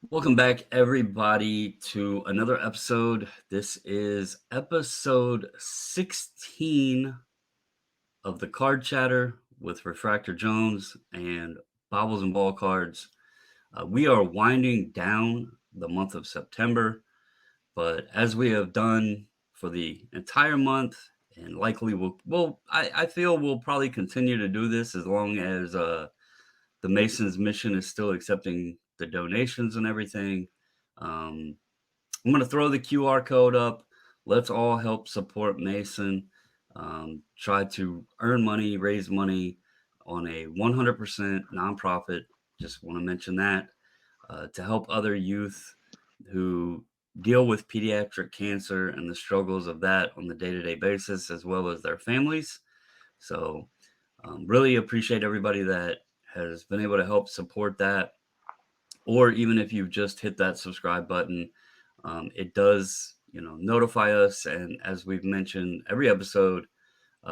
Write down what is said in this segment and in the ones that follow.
Welcome back, everybody, to another episode. This is episode 16 of the Card Chatter with Refractor Jones and Bobbles and Ball Cards. We are winding down the month of September, but as we have done for the entire month, and likely I feel we'll probably continue to do this as long as the Masons mission is still accepting the donations and everything. Um, I'm going to throw the QR code up. Let's all help support Mason. Try to earn money, raise money on a 100% nonprofit. Just want to mention that to help other youth who deal with pediatric cancer and the struggles of that on the day-to-day basis, as well as their families. So really appreciate everybody that has been able to help support that. Or even if you've just hit that subscribe button, it does, notify us. And as we've mentioned every episode,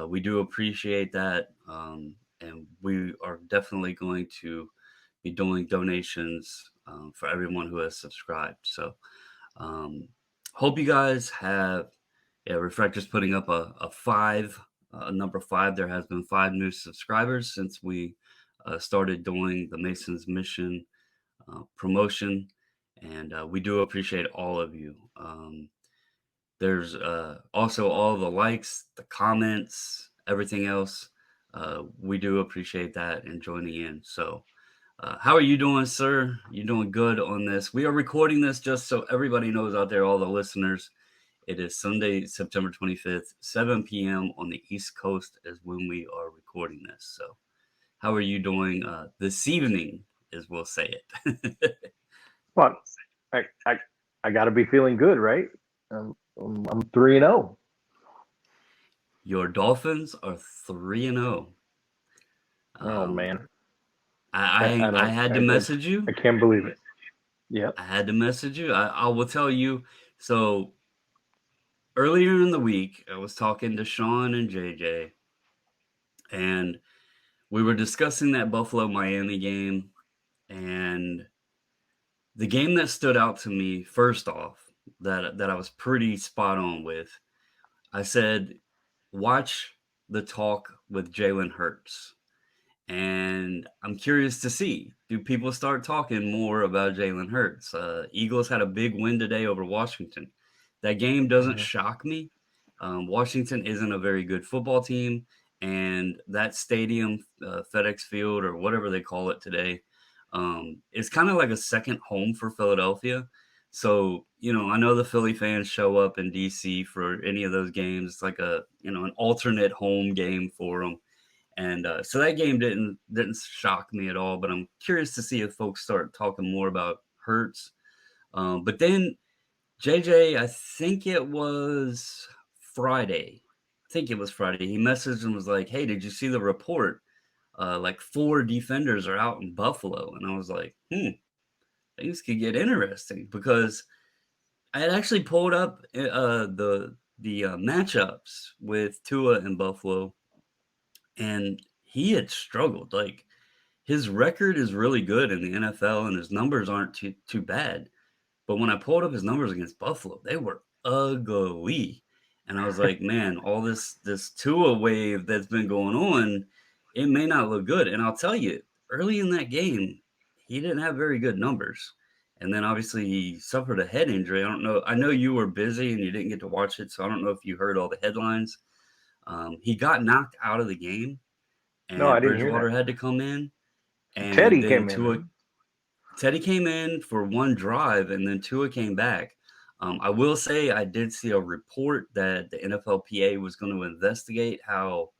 we do appreciate that. And we are definitely going to be doing donations for everyone who has subscribed. So hope you guys have, Refractor's putting up a five, number five. There has been 5 new subscribers since we started doing the Masons Mission promotion, and we do appreciate all of you. There's also all the likes, the comments, everything else. We do appreciate that and joining in. So, how are you doing, sir? You doing good on this? We are recording this just so everybody knows out there, all the listeners. It is Sunday, September 25th, 7 p.m. on the East Coast is when we are recording this. So, how are you doing this evening, as we'll say it? Well, I I, I got to be feeling good, right? I'm 3-0. Your Dolphins are 3-0. Oh Um, man, I I don't. had to message I you. can't believe it. Yep. I had to message you. I will tell you. So earlier in the week, I was talking to Sean and JJ, and we were discussing that Buffalo Miami game. And the game that stood out to me, first off, that I was pretty spot on with, I said, watch the talk with Jalen Hurts. And I'm curious to see, do people start talking more about Jalen Hurts? Eagles had a big win today over Washington. That game doesn't Mhm. shock me. Washington isn't a very good football team, and that stadium, FedEx Field or whatever they call it today, is kind of like a second home for Philadelphia. So, I know the Philly fans show up in DC for any of those games. It's like an alternate home game for them. And so that game didn't shock me at all, but I'm curious to see if folks start talking more about Hurts. But then JJ, I think it was Friday. I think it was Friday. He messaged and was like, "Hey, did you see the report? Like 4 defenders are out in Buffalo." And I was like, things could get interesting because I had actually pulled up the matchups with Tua in Buffalo, and he had struggled. Like his record is really good in the NFL, and his numbers aren't too bad. But when I pulled up his numbers against Buffalo, they were ugly. And I was like, man, all this Tua wave that's been going on, it may not look good. And I'll tell you, early in that game, he didn't have very good numbers. And then obviously he suffered a head injury. I don't know. I know you were busy and you didn't get to watch it, so I don't know if you heard all the headlines. He got knocked out of the game, No, I and didn't hear Bridgewater that. had to come in, and Teddy then came in, Tua right? Teddy came in for one drive, and then Tua came back. I will say I did see a report that the NFLPA was going to investigate how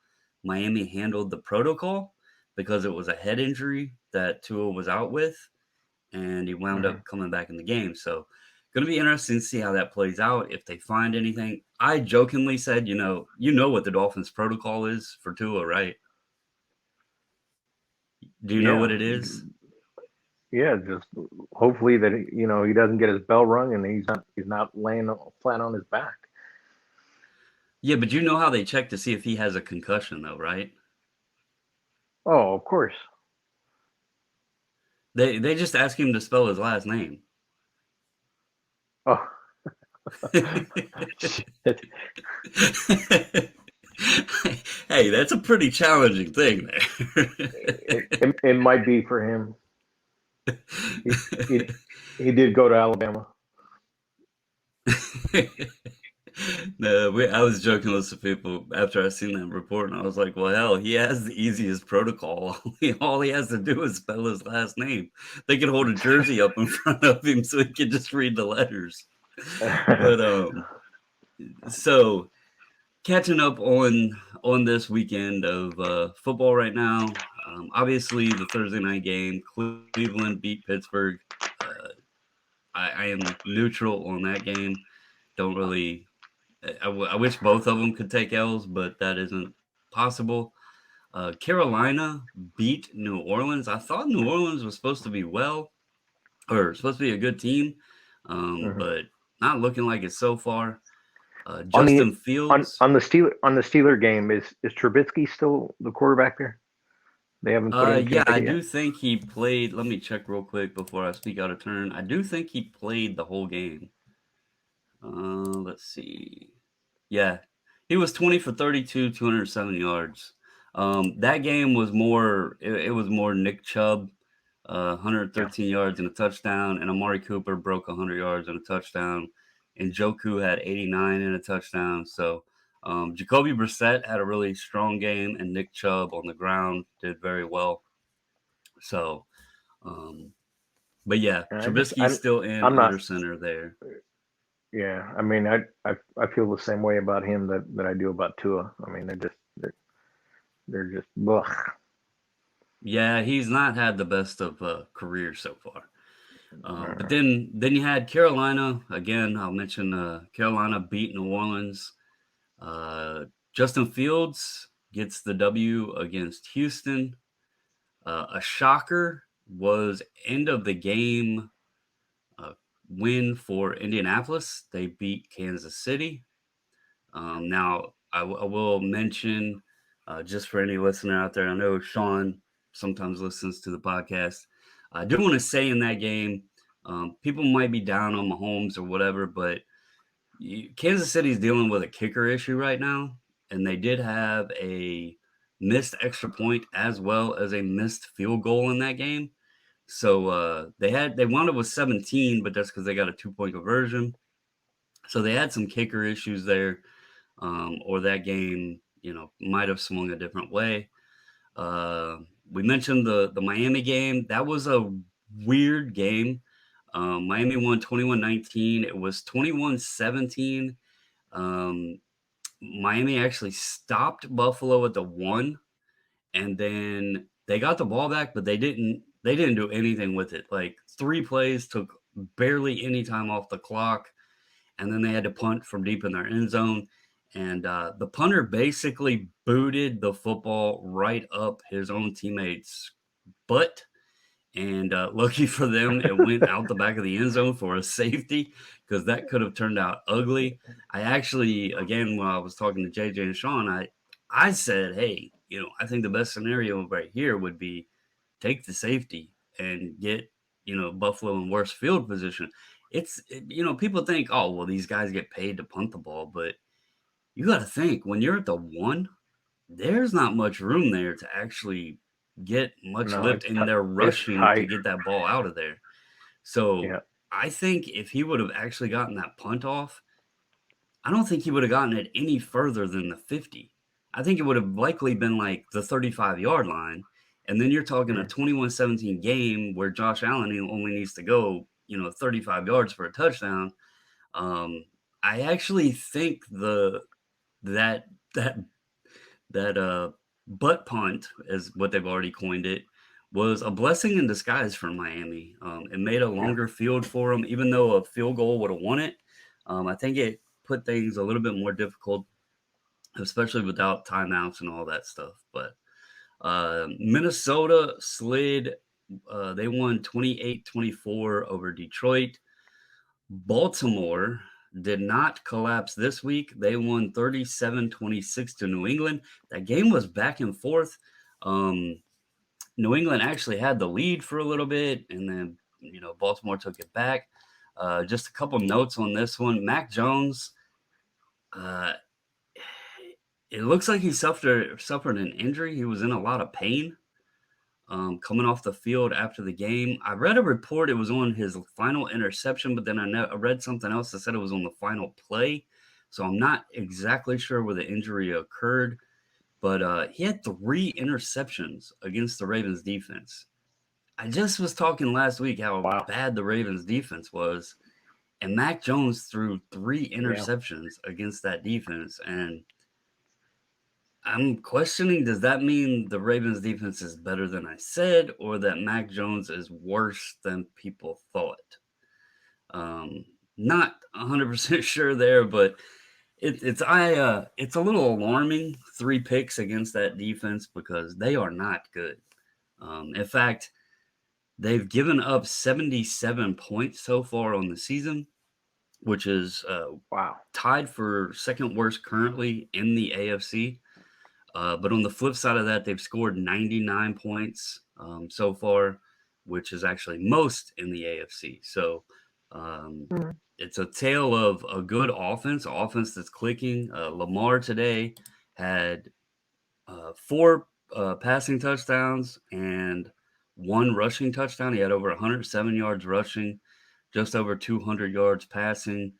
Miami handled the protocol because it was a head injury that Tua was out with, and he wound Hmm. up coming back in the game. So, going to be interesting to see how that plays out. If they find anything, I jokingly said, you know what the Dolphins' protocol is for Tua, right? Do you know Yeah, what it is? yeah. Just hopefully that he doesn't get his bell rung and he's not laying flat on his back. Yeah, but you know how they check to see if he has a concussion, though, right? Oh, of course. They just ask him to spell his last name. Oh, shit. Hey, that's a pretty challenging thing It might be for him. He, he, there. he did go to Alabama. No, I was joking with some people after I seen that report, and I was like, "Well, hell, he has the easiest protocol. All he has to do is spell his last name. They could hold a jersey up in front of him so he could just read the letters." But so catching up on this weekend of football right now. Obviously, the Thursday night game, Cleveland beat Pittsburgh. Uh, I am neutral on that game. Don't really. I wish both of them could take L's, but that isn't possible. Carolina beat New Orleans. I thought New Orleans was supposed to be supposed to be a good team, Mhm. but not looking like it so far. On the Justin Fields. on the Steeler game, is Trubisky still the quarterback there? They haven't put him Yeah, to I bed yet. do think he played. Let me check real quick before I speak out of turn. I do think he played the whole game. Let's see. Yeah, he was 20 for 32, 207 yards. That game was more. It was more Nick Chubb, Yeah. 113 yards and a touchdown, and Amari Cooper broke 100 yards and a touchdown, and Joku had 89 and a touchdown. So Jacoby Brissett had a really strong game, and Nick Chubb on the ground did very well. So, um, but yeah, I just Trubisky's still in I'm not. under center there. Yeah. I mean, I feel the same way about him that I do about Tua. I mean, they're just ugh. Yeah, he's not had the best of careers so far. But Uh, then you had Carolina again. I'll mention Carolina beat New Orleans. Justin Fields gets the W against Houston. A shocker was end of the game uh, win for Indianapolis. They beat Kansas City. Now, I will mention, just for any listener out there, I know Sean sometimes listens to the podcast. I do want to say in that game, people might be down on Mahomes or whatever, but Kansas City is dealing with a kicker issue right now, and they did have a missed extra point as well as a missed field goal in that game. So they wound up with 17, but that's because they got a 2-point conversion. So they had some kicker issues there, or that game, might have swung a different way. Uh, we mentioned the Miami game. That was a weird game. Miami won 21-19. It was 21-17. Um, Miami actually stopped Buffalo at the 1, and then they got the ball back, but they didn't do anything with it. Like 3 plays took barely any time off the clock, and then they had to punt from deep in their end zone. And the punter basically booted the football right up his own teammate's butt. And lucky for them, it went out the back of the end zone for a safety because that could have turned out ugly. I actually, again, when I was talking to JJ and Sean, I said, hey, I think the best scenario right here would be take the safety and get, Buffalo in worse field position. People think, oh, well, these guys get paid to punt the ball, but you got to think when you're at the 1, there's not much room there to actually get much no, lift, and they're it's rushing to tight. get that ball out of there. So Yeah. I think if he would have actually gotten that punt off, I don't think he would have gotten it any further than the 50. I think it would have likely been like the 35-yard line. And then you're talking a Mm. 21-17 game where Josh Allen only needs to go, 35 yards for a touchdown. Um, I actually think that that that butt punt, is what they've already coined it, was a blessing in disguise for Miami. It made a Yeah. longer field for them, even though a field goal would have won it. I think it put things a little bit more difficult, especially without timeouts and all that stuff. But Minnesota slid. They won 28-24 over Detroit. Baltimore did not collapse this week. They won 37-26 to New England. That game was back and forth. Um, New England actually had the lead for a little bit, and then Baltimore took it back. Just a couple notes on this one. Mac Jones, uh, it looks like he suffered an injury. He was in a lot of pain coming off the field after the game. I read a report it was on his final interception, but then I read something else that said it was on the final play. So I'm not exactly sure where the injury occurred, but he had 3 interceptions against the Ravens defense. I just was talking last week how Wow. bad the Ravens defense was, and Mac Jones threw 3 Yeah. interceptions against that defense, and I'm questioning, does that mean the Ravens defense is better than I said, or that Mac Jones is worse than people thought? Um, Not 100% sure there, but it's a little alarming, 3 picks against that defense because they are not good. In fact, they've given up 77 points so far on the season, which is Wow. tied for second worst currently in the AFC. But on the flip side of that, they've scored 99 points so far, which is actually most in the AFC. So um, Mhm. it's a tale of a good offense that's clicking. Lamar today had 4 passing touchdowns and 1 rushing touchdown. He had over 107 yards rushing, just over 200 yards passing.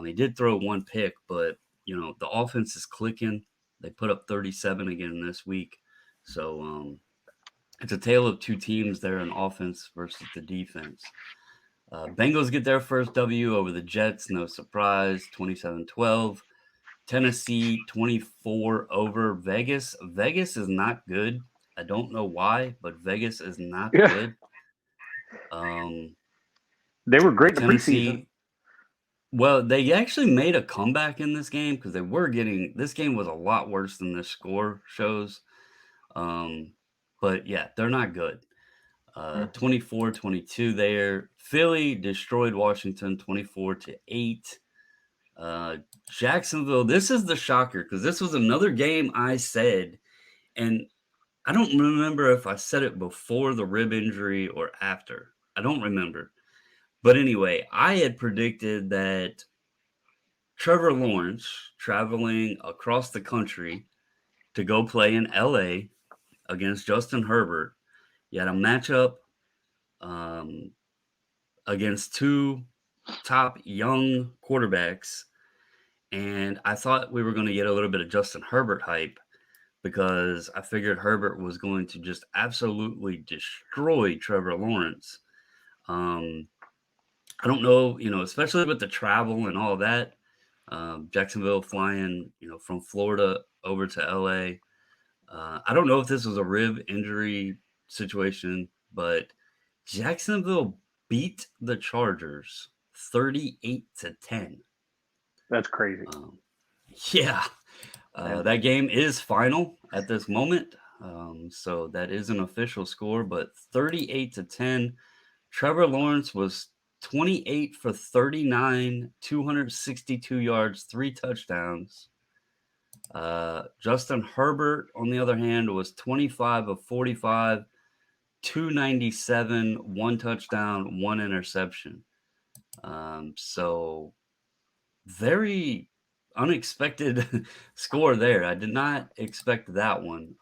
He did throw 1 pick, but the offense is clicking. They put up 37 again this week. So it's a tale of 2 teams there in offense versus the defense. Bengals get their first W over the Jets, no surprise, 27-12. Tennessee 24 over Vegas. Vegas is not good. I don't know why, but Vegas is not Yeah. good. Um, They were great in the preseason. Tennessee, well, they actually made a comeback in this game because this game was a lot worse than this score shows. Um, but yeah, they're not good. Mhm. 24-22 there. Philly destroyed Washington 24-8. Uh, Jacksonville, this is the shocker because this was another game I said, and I don't remember if I said it before the rib injury or after. I don't remember. But anyway, I had predicted that Trevor Lawrence traveling across the country to go play in LA against Justin Herbert. You had a matchup um, against 2 top young quarterbacks, and I thought we were going to get a little bit of Justin Herbert hype because I figured Herbert was going to just absolutely destroy Trevor Lawrence. Um, I don't know, especially with the travel and all that. Jacksonville flying, from Florida over to LA. I don't know if this was a rib injury situation, but Jacksonville beat the Chargers 38-10. That's crazy. Um, yeah, And that game is final at this moment. So that is an official score, but 38-10. Trevor Lawrence was 28 for 39, 262 yards, 3 touchdowns. Justin Herbert, on the other hand, was 25 of 45, 297, 1 touchdown, 1 interception. So very unexpected score there. I did not expect that one.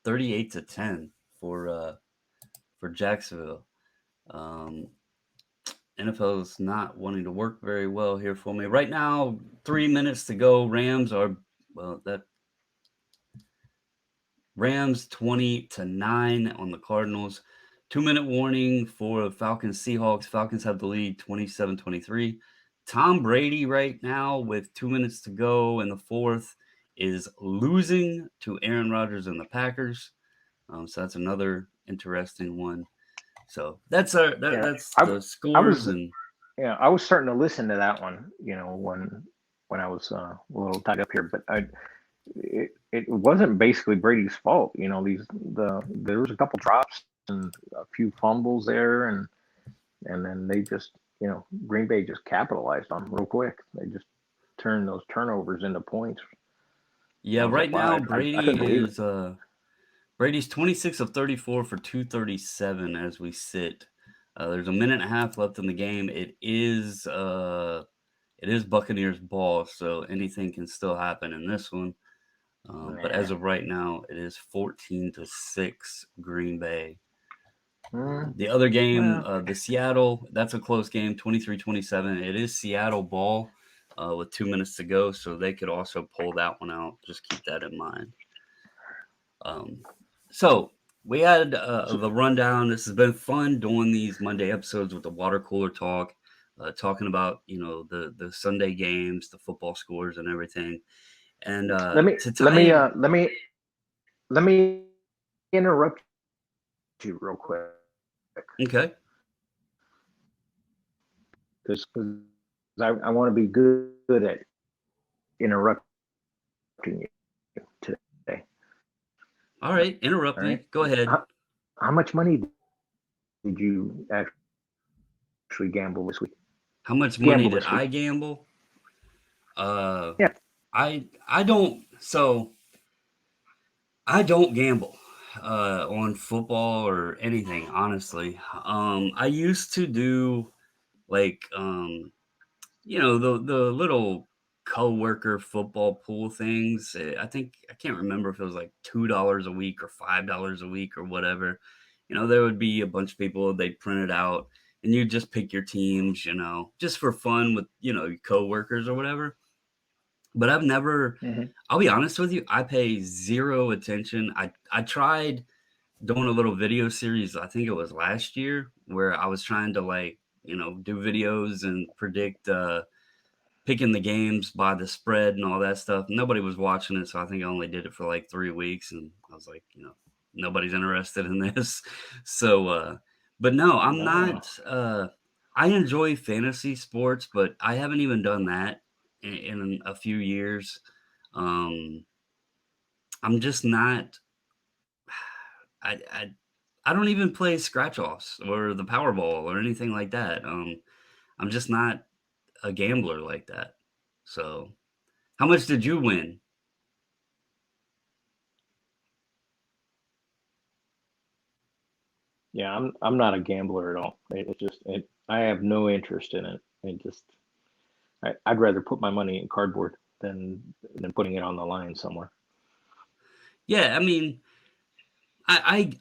38-10 for Jacksonville. Um, NFL is not wanting to work very well here for me. Right now, 3 minutes to go. Rams 20-9 on the Cardinals. 2-minute warning for Falcons Seahawks. Falcons have the lead 27-23. Tom Brady right now with 2 minutes to go in the fourth is losing to Aaron Rodgers and the Packers. So that's another interesting one. So yeah, that's I the I scores. was And yeah I was starting to listen to that one. When I was a little tied up here, but it wasn't basically Brady's fault. There was a couple drops and a few fumbles there, and then they just Green Bay just capitalized on 'em real quick. They just turned those turnovers into points. yeah, I was right like, wow, now I couldn't believe it. Brady's 26 of 34 for 237 as we sit. There's a minute and a half left in the game. It is Buccaneers ball, so anything can still happen in this one. But Nah. as of right now, it is 14-6 Green Bay. The other game, Well, the Seattle, that's a close game, 23-27. It is Seattle ball with 2 minutes to go, so they could also pull that one out. Just keep that in mind. Um, so we had the rundown. This has been fun doing these Monday episodes with the water cooler talk, talking about the Sunday games, the football scores, and everything. And let me to let tie me in, uh let me let me interrupt you real quick okay, because I want to be good at interrupting you today. all right, All interrupt right. me. Go ahead. How much money did you actually gamble this week? How much money Gamble did this week. I gamble? Uh, Yeah. I don't. So I don't gamble on football or anything, honestly. I used to do like the little coworker football pool things. I think I can't remember if it was like $2 a week or $5 a week or whatever. There would be a bunch of people, they'd print it out and you just pick your teams, just for fun with, your coworkers or whatever. But I've never, Hmm. I'll be honest with you, I pay zero attention. I tried doing a little video series, I think it was last year, where I was trying to like, do videos and predict picking the games by the spread and all that stuff. Nobody was watching it, so I think I only did it for like 3 weeks, and I was like, nobody's interested in this. So, but no, I'm No. not. I enjoy fantasy sports, but I haven't even done that in a few years. Um, I'm just not. I, I I don't even play scratch offs or the Powerball or anything like that. I'm just not a gambler like that. So, how much did you win? Yeah, I'm not a gambler at all. I have no interest in it. I'd rather put my money in cardboard than putting it on the line somewhere. Yeah, I mean, I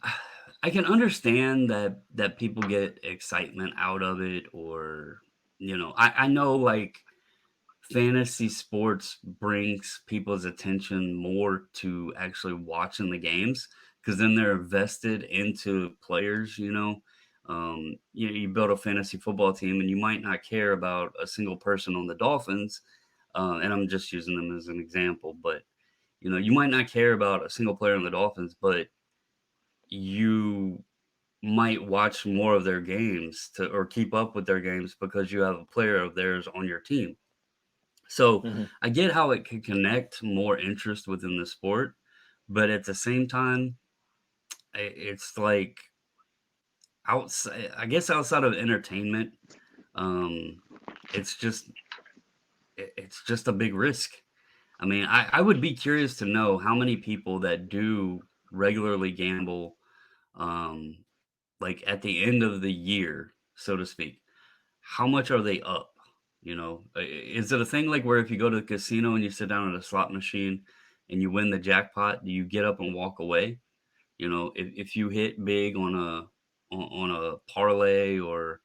I can understand that people get excitement out of it, or I know like fantasy sports brings people's attention more to actually watching the games because then they're vested into players. You build a fantasy football team and you might not care about a single person on the Dolphins, and I'm just using them as an example, but you might not care about a single player on the Dolphins, but you might watch more of their games to or keep up with their games because you have a player of theirs on your team. So Hmm. I get how it can connect more interest within the sport, but at the same time, it's like outside. I guess outside of entertainment, um, it's just it's just a big risk. I mean, I would be curious to know how many people that do regularly gamble, um, like at the end of the year, so to speak, how much are they up? Is it a thing like where if you go to the casino and you sit down at a slot machine and you win the jackpot, do you get up and walk away? If you hit big on a parlay or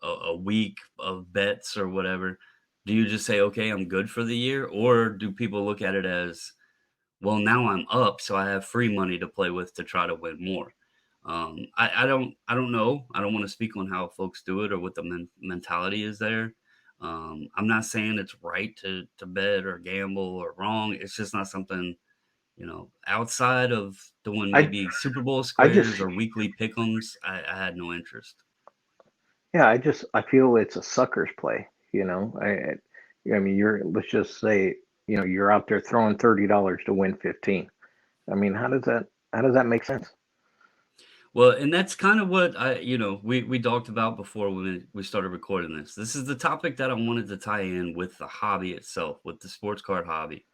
a week of bets or whatever, do you just say, okay, I'm good for the year? Or do people look at it as, well, now I'm up, so I have free money to play with to try to win more. I don't know. I don't want to speak on how folks do it or what the mentality is there. I'm not saying it's right to bet or gamble or wrong. It's just not something, outside of doing I maybe Super Bowl I just squares or weekly pick'ems. I had no interest. yeah, I feel it's a sucker's play. I mean, let's just say, you're out there throwing $30 to win 15. I mean, how does that make sense? Well, and that's kind of what we talked about before when we started recording this. This is the topic that I wanted to tie in with the hobby itself, with the sports card hobby,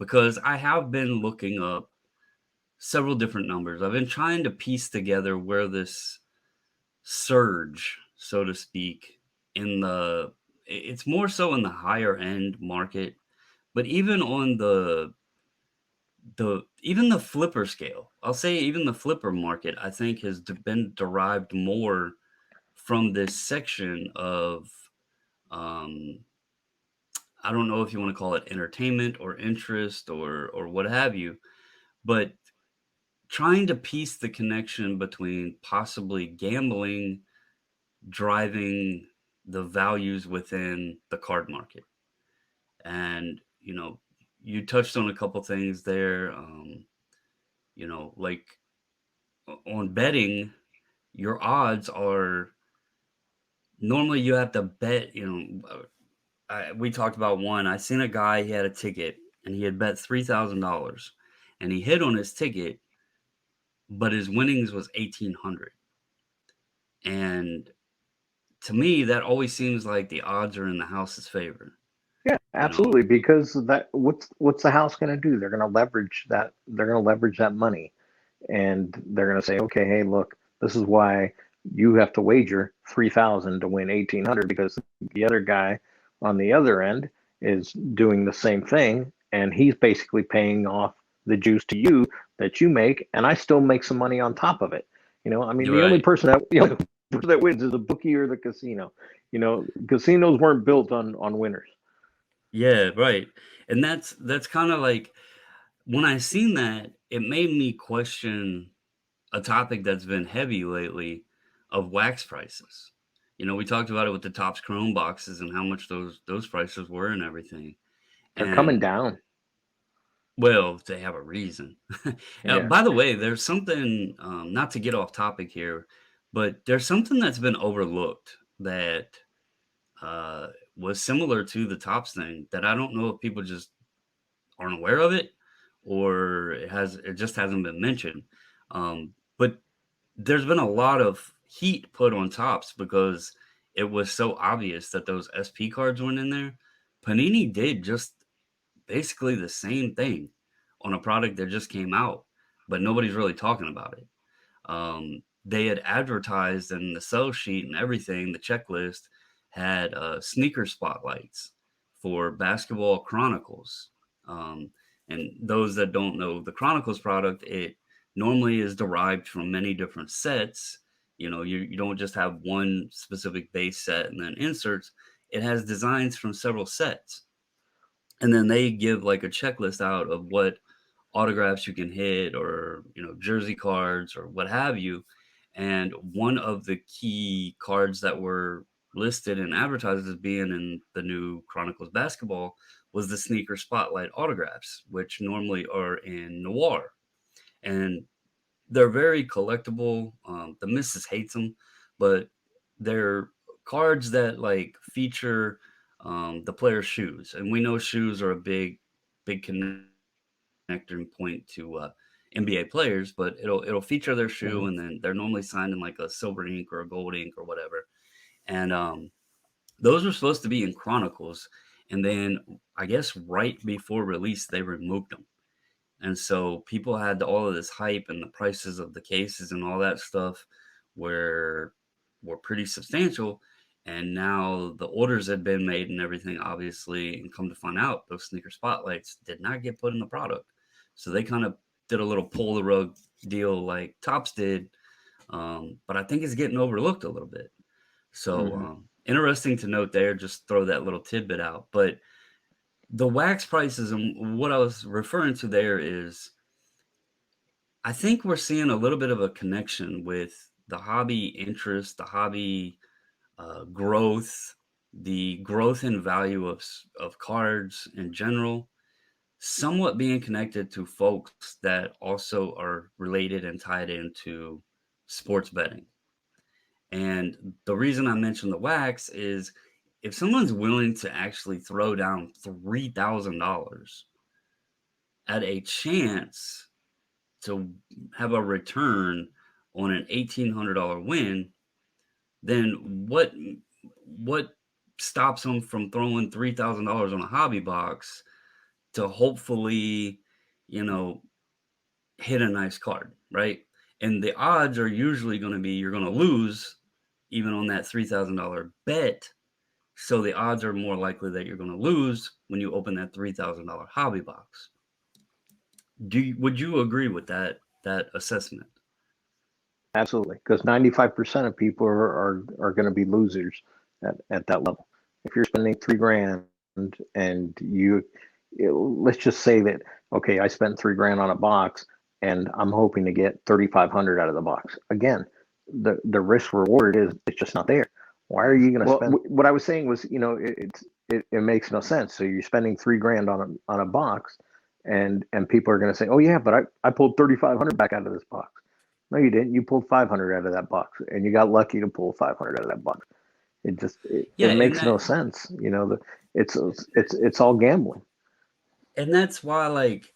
because I have been looking up several different numbers. I've been trying to piece together where this surge, so to speak, in it's more so in the higher end market, but even on even the flipper scale, I'll say even the flipper market, I think has been derived more from this section of, um, I don't know if you want to call it entertainment or interest or what have you, but trying to piece the connection between possibly gambling driving the values within the card market. And, you touched on a couple things there. Like on betting, your odds are normally you have to bet, we talked about one. I seen a guy, he had a ticket and he had bet $3,000 and he hit on his ticket, but his winnings was 1,800. And to me, that always seems like the odds are in the house's favor. Yeah, You know, absolutely. Because that what's the house going to do? They're going to leverage that. They're going to leverage that money, and they're going to say, okay, hey, look, this is why you have to wager 3,000 to win 1,800 because the other guy on the other end is doing the same thing, and he's basically paying off the juice to you that you make, and I still make some money on top of it. I mean, you're right. the only person that wins is the bookie or the casino. Casinos weren't built on winners. Yeah, right. And that's kind of like when I seen that, it made me question a topic that's been heavy lately of wax prices. We talked about it with the Topps Chrome boxes and how much those prices were and everything. They're coming And down. well, they have a reason. Yeah. By the way, there's something, not to get off topic here, but there's something that's been overlooked that uh, was similar to the Tops thing that I don't know if people just aren't aware of it or it just hasn't been mentioned. But there's been a lot of heat put on Tops because it was so obvious that those SP cards went in there. Panini did just basically the same thing on a product that just came out, but nobody's really talking about it. They had advertised in the sell sheet and everything, the checklist had sneaker spotlights for Basketball Chronicles. Um, and those that don't know the Chronicles product, it normally is derived from many different sets. You don't just have one specific base set and then inserts. It has designs from several sets. And then they give like a checklist out of what autographs you can hit or jersey cards or what have you. And one of the key cards that were listed and advertised as being in the new Chronicles basketball was the sneaker spotlight autographs, which normally are in noir, and they're very collectible. The missus hates them, but they're cards that like feature the player's shoes, and we know shoes are a big connecting point to NBA players, but it'll feature their shoe, Mhm. and then they're normally signed in like a silver ink or a gold ink or whatever. And those were supposed to be in Chronicles, and then I guess right before release they removed them, and so people had all of this hype, and the prices of the cases and all that stuff were were pretty substantial. And now the orders had been made and everything, obviously, and come to find out those sneaker spotlights did not get put in the product. So they kind of did a little pull the rug deal like Tops did, but I think it's getting overlooked a little bit. So Mhm. interesting to note there. Just throw that little tidbit out, but the wax prices and what I was referring to there is I think we're seeing a little bit of a connection with the hobby interest, the hobby growth, the growth in value of cards in general, somewhat being connected to folks that also are related and tied into sports betting. And the reason I mentioned the wax is if someone's willing to actually throw down $3,000 at a chance to have a return on an $1,800 win, then what stops them from throwing $3,000 on a hobby box to hopefully, you know, hit a nice card, right? And the odds are usually going to be you're going to lose even on that $3,000 bet. So the odds are more likely that you're going to lose when you open that $3,000 hobby box. Would you agree with that assessment? Absolutely, because 95% of people are going to be losers at that level. If you're spending 3 grand and let's just say that, okay, I spent 3 grand on a box and I'm hoping to get 3,500 out of the box. Again, the risk reward is it's just not there. Why are you going to spend? What I was saying was, it makes no sense. So you're spending 3 grand on a box, and people are going to say, oh yeah, but I pulled 3,500 back out of this box. No, you didn't. You pulled 500 out of that box, and you got lucky to pull 500 out of that box. Yeah, It makes no sense. It's all gambling. And that's why, like,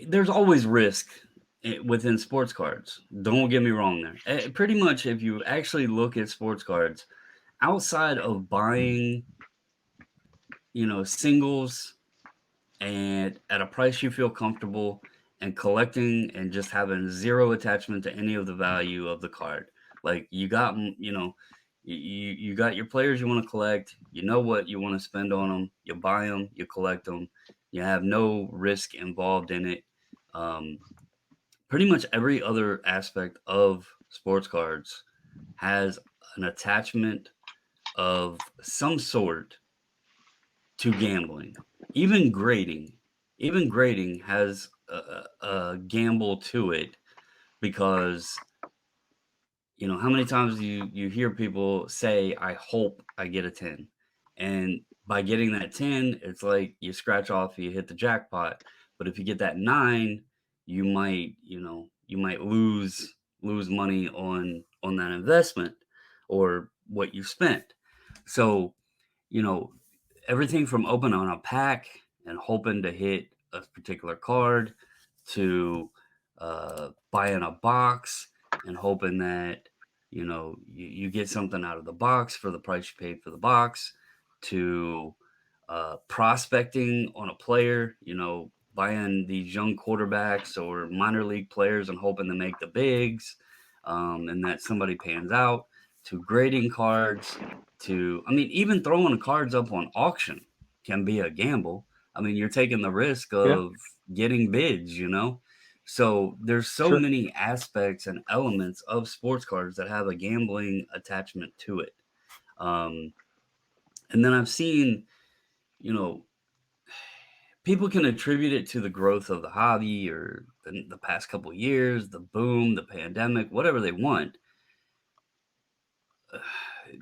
there's always risk within sports cards. Don't get me wrong there. Pretty much, if you actually look at sports cards, outside of buying, singles and at a price you feel comfortable and collecting and just having zero attachment to any of the value of the card. Like you got, you got your players you want to collect, you know what you want to spend on them, you buy them, you collect them, you have no risk involved in it. Um, Pretty much every other aspect of sports cards has an attachment of some sort to gambling. Even grading, even grading has a gamble to it because how many times you hear people say, "I hope I get a 10," and by getting that 10, it's like you scratch off, you hit the jackpot. But if you get that 9, you might lose money on that investment or what you spent. So you know, everything from opening on a pack and hoping to hit a particular card to buying a box and hoping that you get something out of the box for the price you paid for the box to prospecting on a player, buying these young quarterbacks or minor league players and hoping to make the bigs, and that somebody pans out, to grading cards, to, I mean, even throwing cards up on auction can be a gamble. I mean, you're taking the risk Yeah, of getting bids. So there's so sure. many aspects and elements of sports cards that have a gambling attachment to it. Um, and then I've seen, you know, people can attribute it to the growth of the hobby or the past couple years, the boom, the pandemic, whatever they want.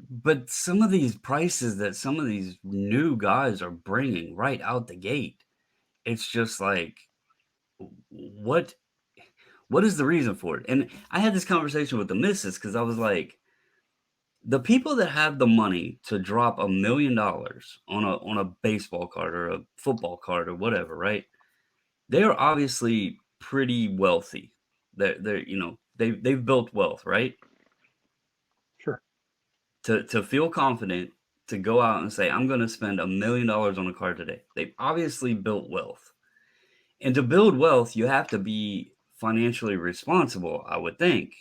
But some of these prices that some of these new guys are bringing right out the gate, it's just like, what what is the reason for it? And I had this conversation with the missus because I was like, the people that have the money to drop $1 million on a baseball card or a football card or whatever, right? They are obviously pretty wealthy. They've built wealth, right? Sure. To feel confident to go out and say, I'm going to spend $1 million on a card today. They've obviously built wealth. And to build wealth, you have to be financially responsible, I would think,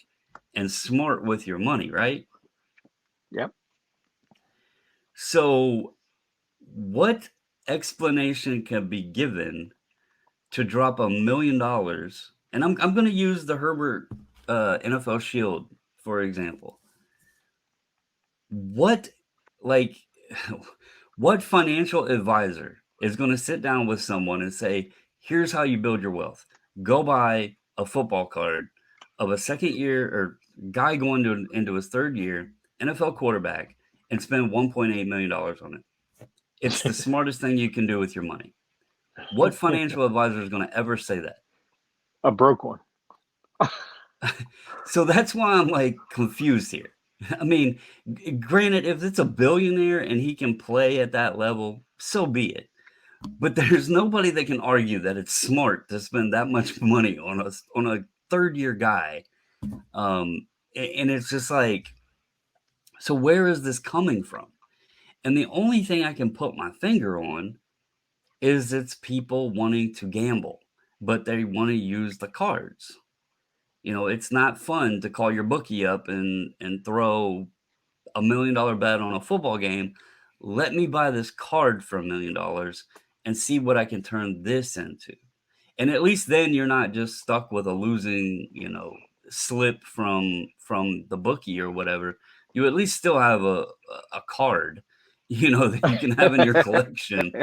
and smart with your money, right? Yep. So, what explanation can be given to drop $1 million? And I'm going to use the Herbert NFL Shield for example. What, like, what financial advisor is going to sit down with someone and say, here's how you build your wealth? Go buy a football card of a second year or guy going into his third year, NFL quarterback, and spend $1.8 million on it. It's the smartest thing you can do with your money. What financial advisor is going to ever say that? A broke one. So that's why I'm like confused here. I mean, granted, if it's a billionaire and he can play at that level, so be it. But there's nobody that can argue that it's smart to spend that much money on a third year guy. And it's just like, so where is this coming from? And the only thing I can put my finger on is it's people wanting to gamble, but they want to use the cards. It's not fun to call your bookie up and throw $1 million bet on a football game. Let me buy this card for $1 million and see what I can turn this into. And at least then you're not just stuck with a losing, slip from the bookie or whatever. You at least still have a card, that you can have in your collection.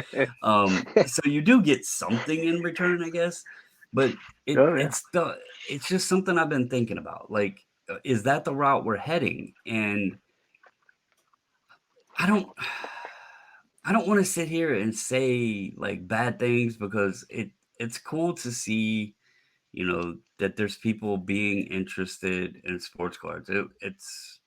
So you do get something in return, I guess. But it Oh yeah. it's the it's just something I've been thinking about. Like, is that the route we're heading? And I don't I don't want to sit here and say like bad things because it's cool to see, that there's people being interested in sports cards. It's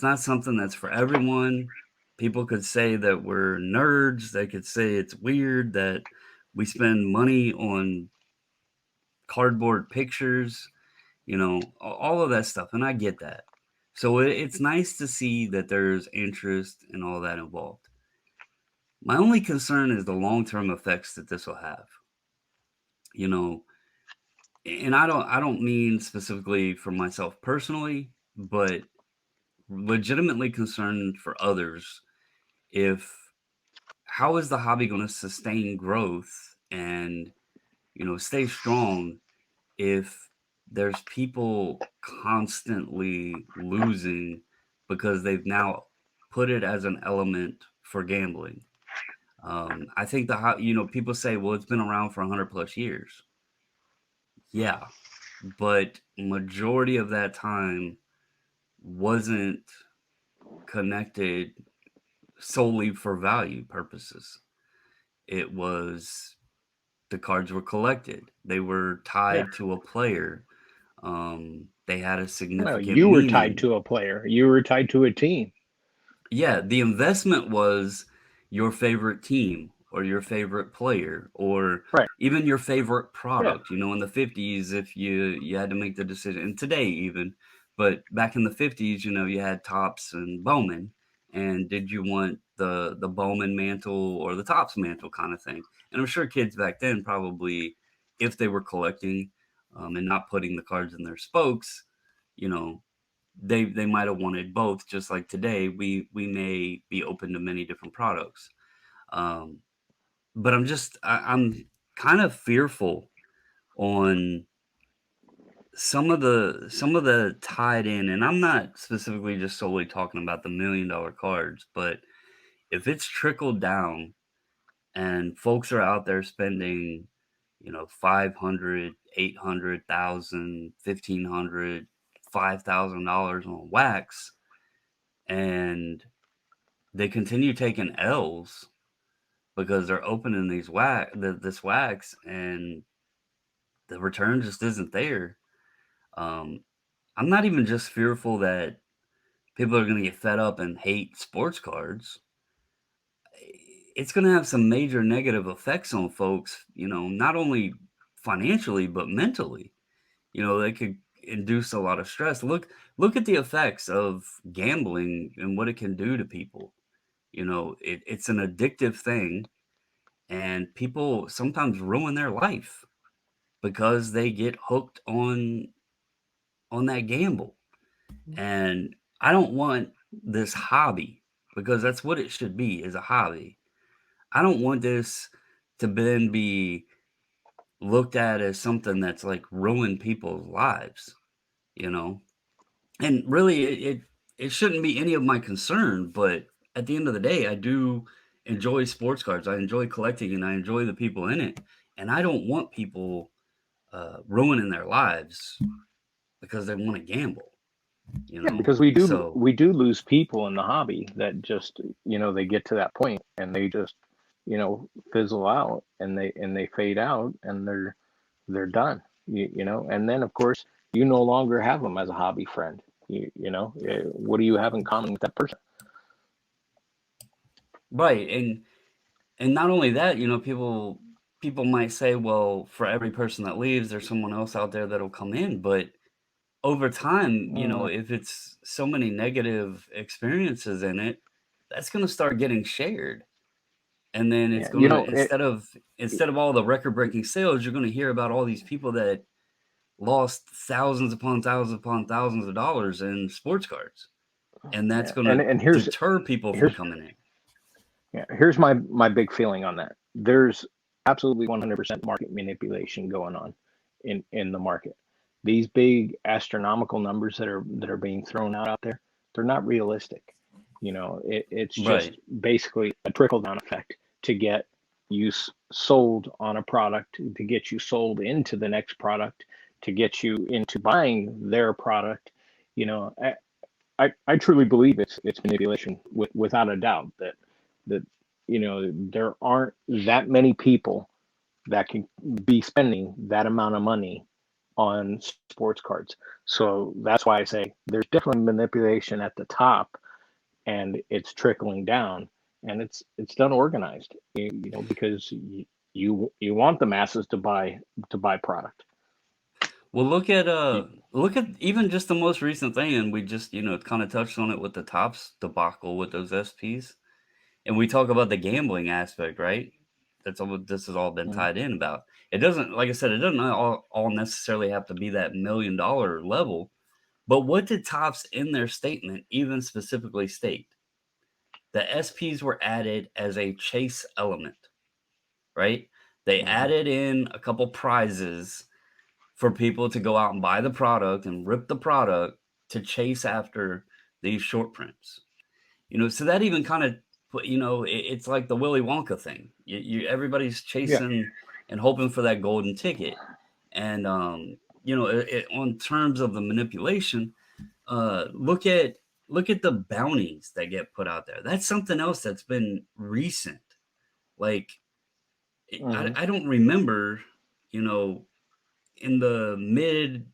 not something that's for everyone. People could say that we're nerds. They could say it's weird that we spend money on cardboard pictures, all of that stuff. And I get that. So it's nice to see that there's interest in all that involved. My only concern is the long-term effects that this will have. You know, and I don't mean specifically for myself personally, but legitimately concerned for others. If How is the hobby going to sustain growth and stay strong if there's people constantly losing because they've now put it as an element for gambling? I think people say, well, it's been around for 100 plus years. Yeah, but majority of that time wasn't connected solely for value purposes. It was the cards were collected. They were Yeah. tied to a player. They had a No, significant you were tied meaning. to a player. You were tied to a team. Yeah, the investment was your favorite team or your favorite player or Right. even your favorite Yeah. product. In the 50s, if you had to make the decision, and today even, but back in the 50s, you had Topps and Bowman. And did you want the Bowman mantle or the Topps mantle kind of thing? And I'm sure kids back then probably, if they were collecting and not putting the cards in their spokes, you know, they might have wanted both. Just like today we may be open to many different products. um but I'm kind of fearful on some of the tied in, and I'm not specifically just solely talking about the $1 million cards, but if it's trickled down and folks are out there spending 500, 800,000, 1,500, $5,000 on wax, and they continue taking L's because they're opening this wax, and the return just isn't there. Um, I'm not even just fearful that people are going to get fed up and hate sports cards. It's going to have some major negative effects on folks, not only financially but mentally. They could induce a lot of stress. Look at the effects of gambling and what it can do to people. It's an addictive thing, and people sometimes ruin their life because they get hooked on that gamble. And I don't want this hobby, because that's what it should be, is a hobby. I don't want this to then be looked at as something that's like ruin people's lives, you know? And really it shouldn't be any of my concern, but at the end of the day, I do enjoy sports cards. I enjoy collecting and I enjoy the people in it. And I don't want people ruining their lives because they want to gamble, you Yeah, know? because we do So, we do lose people in the hobby that just they get to that point and they just fizzle out and they fade out and they're done. And then of course you no longer have them as a hobby friend. What do you have in common with that person? right. And not only that, people might say, well, for every person that leaves, there's someone else out there that'll come in. But over time, Mm, if it's so many negative experiences in it, that's going to start getting shared. And then it's yeah, going to, instead of all the record breaking sales, you're going to hear about all these people that lost thousands upon thousands of dollars in sports cards, and that's Yeah. going And to and deter people from here's coming in. here's my big feeling on that. There's absolutely 100% market manipulation going on in the market. These big astronomical numbers that are being thrown out there, they're not realistic. It's just Right. basically a trickle down effect to get you sold on a product, to get you sold into the next product, to get you into buying their product. You know, I truly believe it's manipulation without a doubt that there aren't that many people that can be spending that amount of money on sports cards. So that's why I say there's definitely manipulation at the top, and it's trickling down, and it's done organized, because you want the masses to buy product. Well, You- look at even just the most recent thing, and we just kind of touched on it with the Tops debacle with those SPs, and we talk about the gambling aspect, right? That's all this has all been Mhm. tied in about. It doesn't, like I said, it doesn't all necessarily have to be that $1 million level. But what did Tops in their statement even specifically state? The SPs were added as a chase element, right? They Mhm. added in a couple prizes for people to go out and buy the product and rip the product to chase after these short prints. So that even kind of it's like the Willy Wonka thing. Everybody's Yeah. chasing and hoping for that golden ticket. And on terms of the manipulation, look at the bounties that get put out there. That's something else that's been recent. Like I, Hmm. I don't remember, you know, in the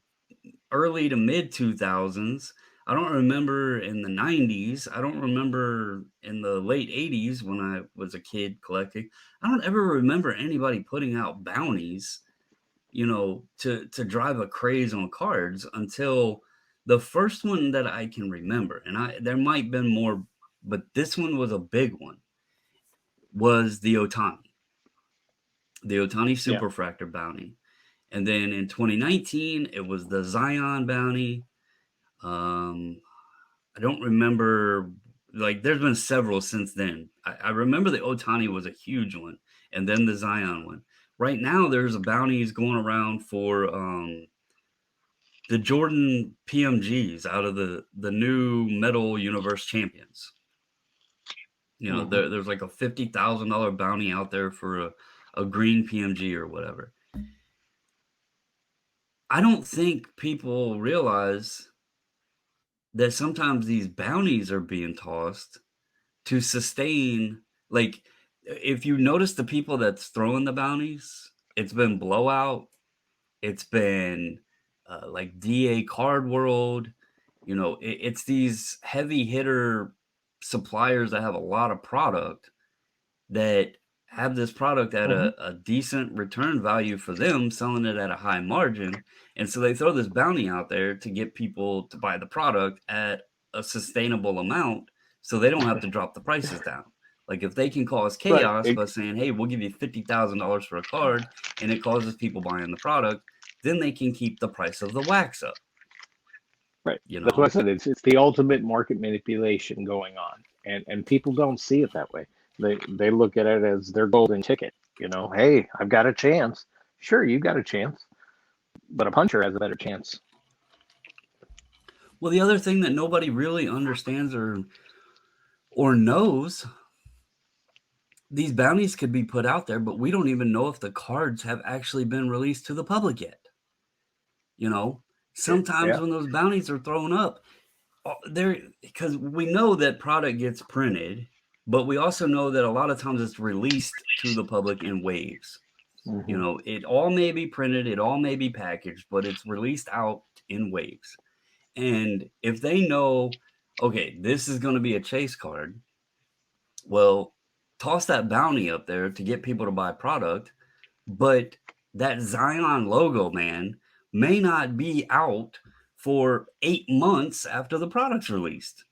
early to mid 2000s. I don't remember in the 90s. I don't remember in the late 80s when I was a kid collecting. I don't ever remember anybody putting out bounties, to drive a craze on cards until the first one that I can remember. And there might been more, but this one was a big one, was the Otani Yeah. Superfractor bounty. And then in 2019, it was the Zion bounty. Um, I don't remember, like, there's been several since then. I remember the Otani was a huge one, and then the Zion one. Right now, there's a bounties going around for the Jordan PMGs out of the new Metal Universe Champions. Hmm. There's like a $50,000 bounty out there for a green PMG or whatever. I don't think people realize that sometimes these bounties are being tossed to sustain, like, if you notice the people that's throwing the bounties, it's been Blowout, it's been like DA Card World. It's these heavy hitter suppliers that have a lot of product that have this product at Hmm. a decent return value for them, selling it at a high margin. And so they throw this bounty out there to get people to buy the product at a sustainable amount so they don't have to drop the prices down. Like if they can cause Right. chaos by saying, hey, we'll give you $50,000 for a card and it causes people buying the product, then they can keep the price of the wax up, Right. you That's what I know? said. It's the ultimate market manipulation going on, and people don't see it that way. They look at it as their golden ticket. Hey, I've got a chance. Sure, you got a chance, but a puncher has a better chance. Well, the other thing that nobody really understands or knows, these bounties could be put out there, but we don't even know if the cards have actually been released to the public yet. You know, sometimes Yeah. when those bounties are thrown up, there, because we know that product gets printed, but we also know that a lot of times it's released to the public in waves. Hmm. It all may be printed, it all may be packaged, but it's released out in waves. And if they know, okay, this is going to be a chase card, well, toss that bounty up there to get people to buy product. But that Zion logo, man, may not be out for 8 months after the product's released.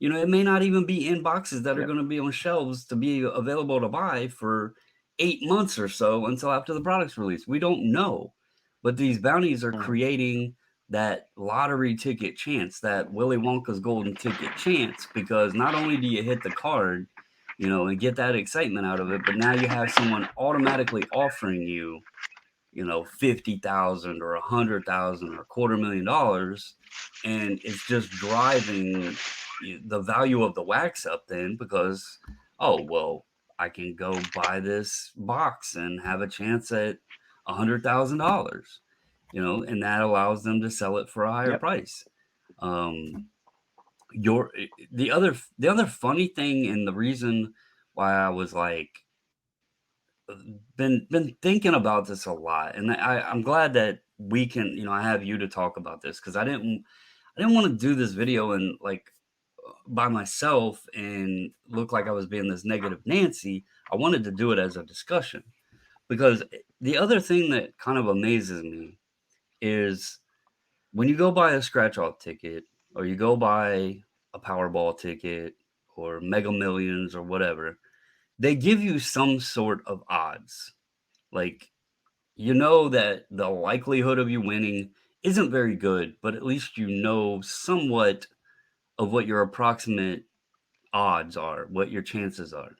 It may not even be in boxes that are Yeah. going to be on shelves to be available to buy for 8 months or so until after the product's released. We don't know. But these bounties are Mhm. creating that lottery ticket chance, that Willy Wonka's golden ticket chance, because not only do you hit the card, and get that excitement out of it, but now you have someone automatically offering you, 50,000 or 100,000 or $250,000, and it's just driving the value of the wax up then, because, oh, well, I can go buy this box and have a chance at $100,000, and that allows them to sell it for a higher Yep. price. Um, your the other funny thing, and the reason why I was like, been thinking about this a lot, and I'm glad that we can, I have you to talk about this, because I didn't want to do this video and like by myself and look like I was being this negative Nancy. I wanted to do it as a discussion, because the other thing that kind of amazes me is when you go buy a scratch off ticket, or you go buy a Powerball ticket, or Mega Millions, or whatever, they give you some sort of odds. Like, that the likelihood of you winning isn't very good, but at least somewhat of what your approximate odds are, what your chances are.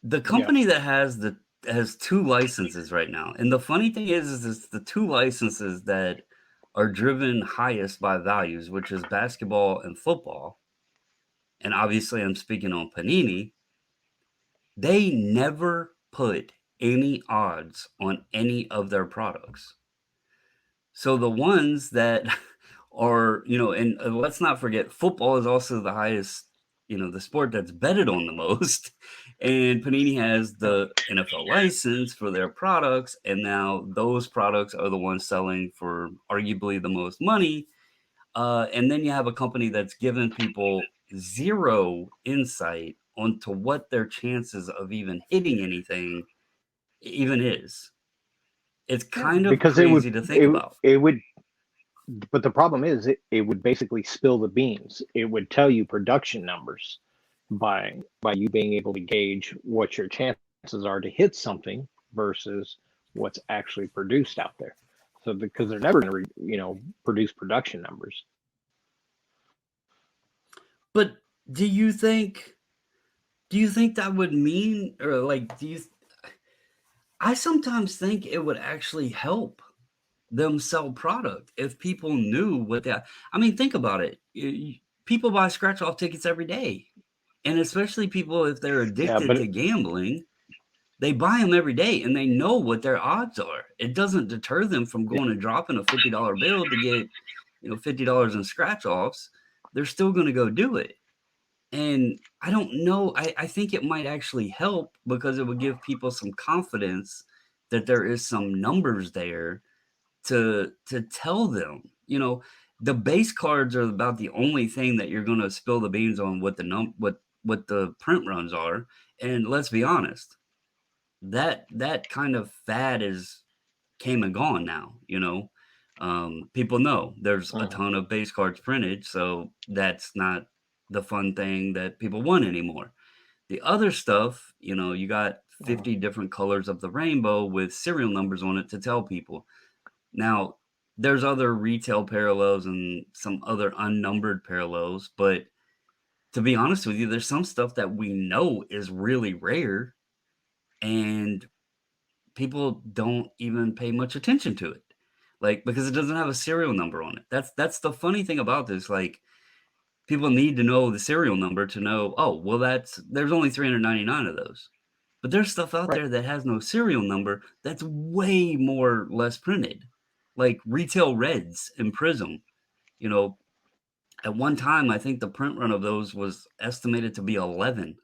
The Yeah. company that has two licenses right now, and the funny thing is it's the two licenses that are driven highest by values, which is basketball and football. And obviously, I'm speaking on Panini. They never put any odds on any of their products. So the ones that are, and let's not forget, football is also the highest, the sport that's betted on the most. And Panini has Yep. the NFL license for their products. And now those products are the ones selling for arguably the most money. And then you have a company that's given people zero insight onto what their chances of even hitting anything even is. It's Yeah. kind of Because crazy to think about. it would, but the problem is it would basically spill the beans. It would tell you production numbers by you being able to gauge what your chances are to hit something versus what's actually produced out there. So because they're never going to produce production numbers. But do you think do you think that would mean, or like, I sometimes think it would actually help them sell product if people knew what that. I mean, think about it. People buy scratch off tickets every day. And especially people, if they're Yeah, addicted but to gambling, they buy them every day and they know what their odds are. It doesn't deter them from going and dropping a $50 bill to get, $50 in scratch offs. They're still going to go do it. And I don't know. I think it might actually help, because it would give people some confidence that there is some numbers there to tell them. The base cards are about the only thing that you're going to spill the beans on, what the print runs are. And let's be honest, that kind of fad is came and gone now. People know there's a mhm, ton of base cards printed, so that's not the fun thing that people want anymore. The other stuff, you got mhm, 50 different colors of the rainbow with serial numbers on it to tell people. Now, there's other retail parallels and some other unnumbered parallels, but to be honest with you, there's some stuff that we know is really rare, and people don't even pay much attention to it. Like, because it doesn't have a serial number on it. That's the funny thing about this. Like, people need to know the serial number to know, oh, well, there's only 399 of those. But there's stuff out right. there that has no serial number that's way more less printed. Like retail reds and Prism. You know, at one time I think the print run of those was estimated to be 11,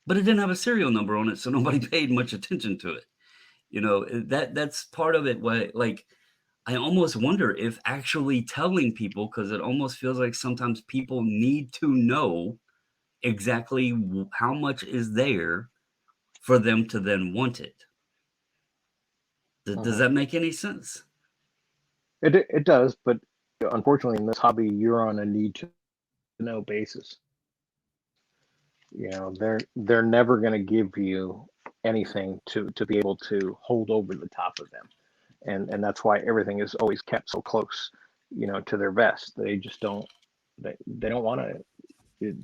but it didn't have a serial number on it, so nobody paid much attention to it. That's part of it. Why, like, I almost wonder if actually telling people, because it almost feels like sometimes people need to know exactly how much is there for them to then want it. Does Mhm. that make any sense? It does, but unfortunately, in this hobby, you're on a need to know basis. They're never going to give you. anything to be able to hold over the top of them, and that's why everything is always kept so close, to their vest. They just don't they don't want to. It,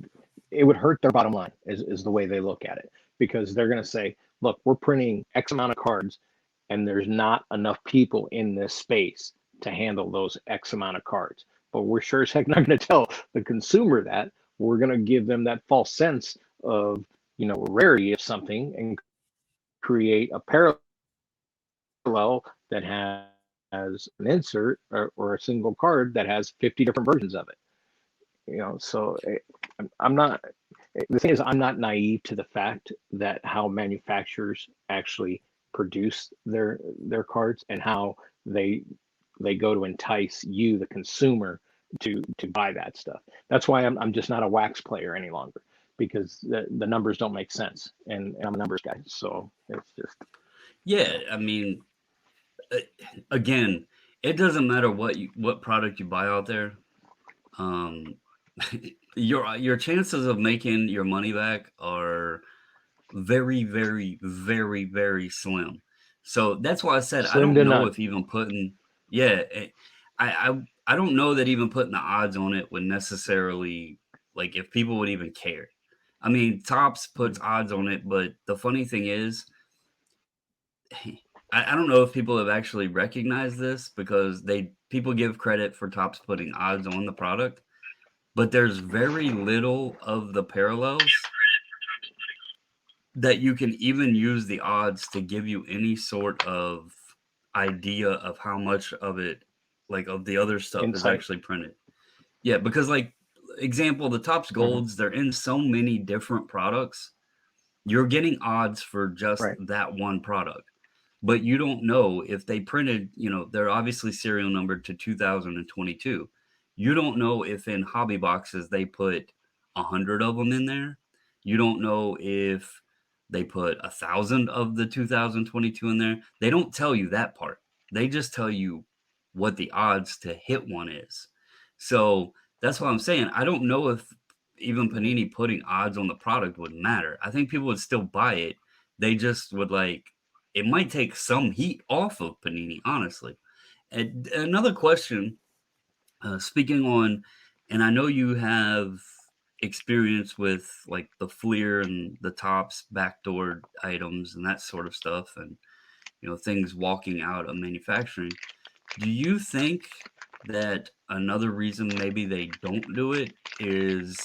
it would hurt their bottom line is the way they look at it, because they're going to say, look, we're printing X amount of cards, and there's not enough people in this space to handle those X amount of cards. But we're sure as heck not going to tell the consumer that. We're going to give them that false sense of, rarity of something, and create a parallel that has an insert, or a single card that has 50 different versions of it. So I'm not. The thing is, I'm not naive to the fact that how manufacturers actually produce their cards, and how they they go to entice you, the consumer, to buy that stuff. That's why I'm just not a wax player any longer, because the numbers don't make sense, and I'm a numbers guy. So it's just Yeah, I mean, uh, again, it doesn't matter what product you buy out there. Um, your chances of making your money back are very, very, very, very slim. So that's why I said I slim don't to know none. if even putting, yeah, I don't know that even putting the odds on it would necessarily, like, if people would even care. I mean, Tops puts odds on it, but the funny thing is, I don't know if people have actually recognized this, because people give credit for Tops putting odds on the product, but there's very little of the parallels that you can even use the odds to give you any sort of idea of how much of it, like, of the other stuff is Insight. actually printed. Yeah, because, like, example, the Topps Hmm. Golds, they're in so many different products. You're getting odds for just Right. that one product, but you don't know if they printed, they're obviously serial numbered to 2022. You don't know if in hobby boxes they put 100 of them in there. You don't know if they put 1,000 of the 2022 in there. They don't tell you that part. They just tell you what the odds to hit one is. So that's what I'm saying. I don't know if even Hmm. Panini putting odds on the product would matter. I think people would still buy it. They just would, like, it might take some heat off of Panini, honestly. And another question, speaking on, and I know you have experience with, like, the Fleer and the Tops backdoor items and that sort of stuff, and things walking out of manufacturing. Do you think that another reason maybe they don't do it is,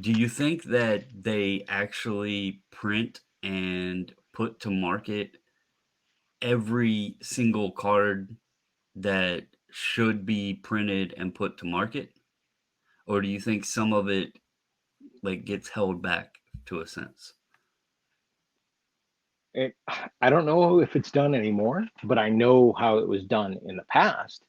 do you think that they actually print and put to market every single card that should be printed and put to market? Or do you think some of it, like, gets held back to a sense? It, I don't know if it's done anymore, but I know how it was done in the past.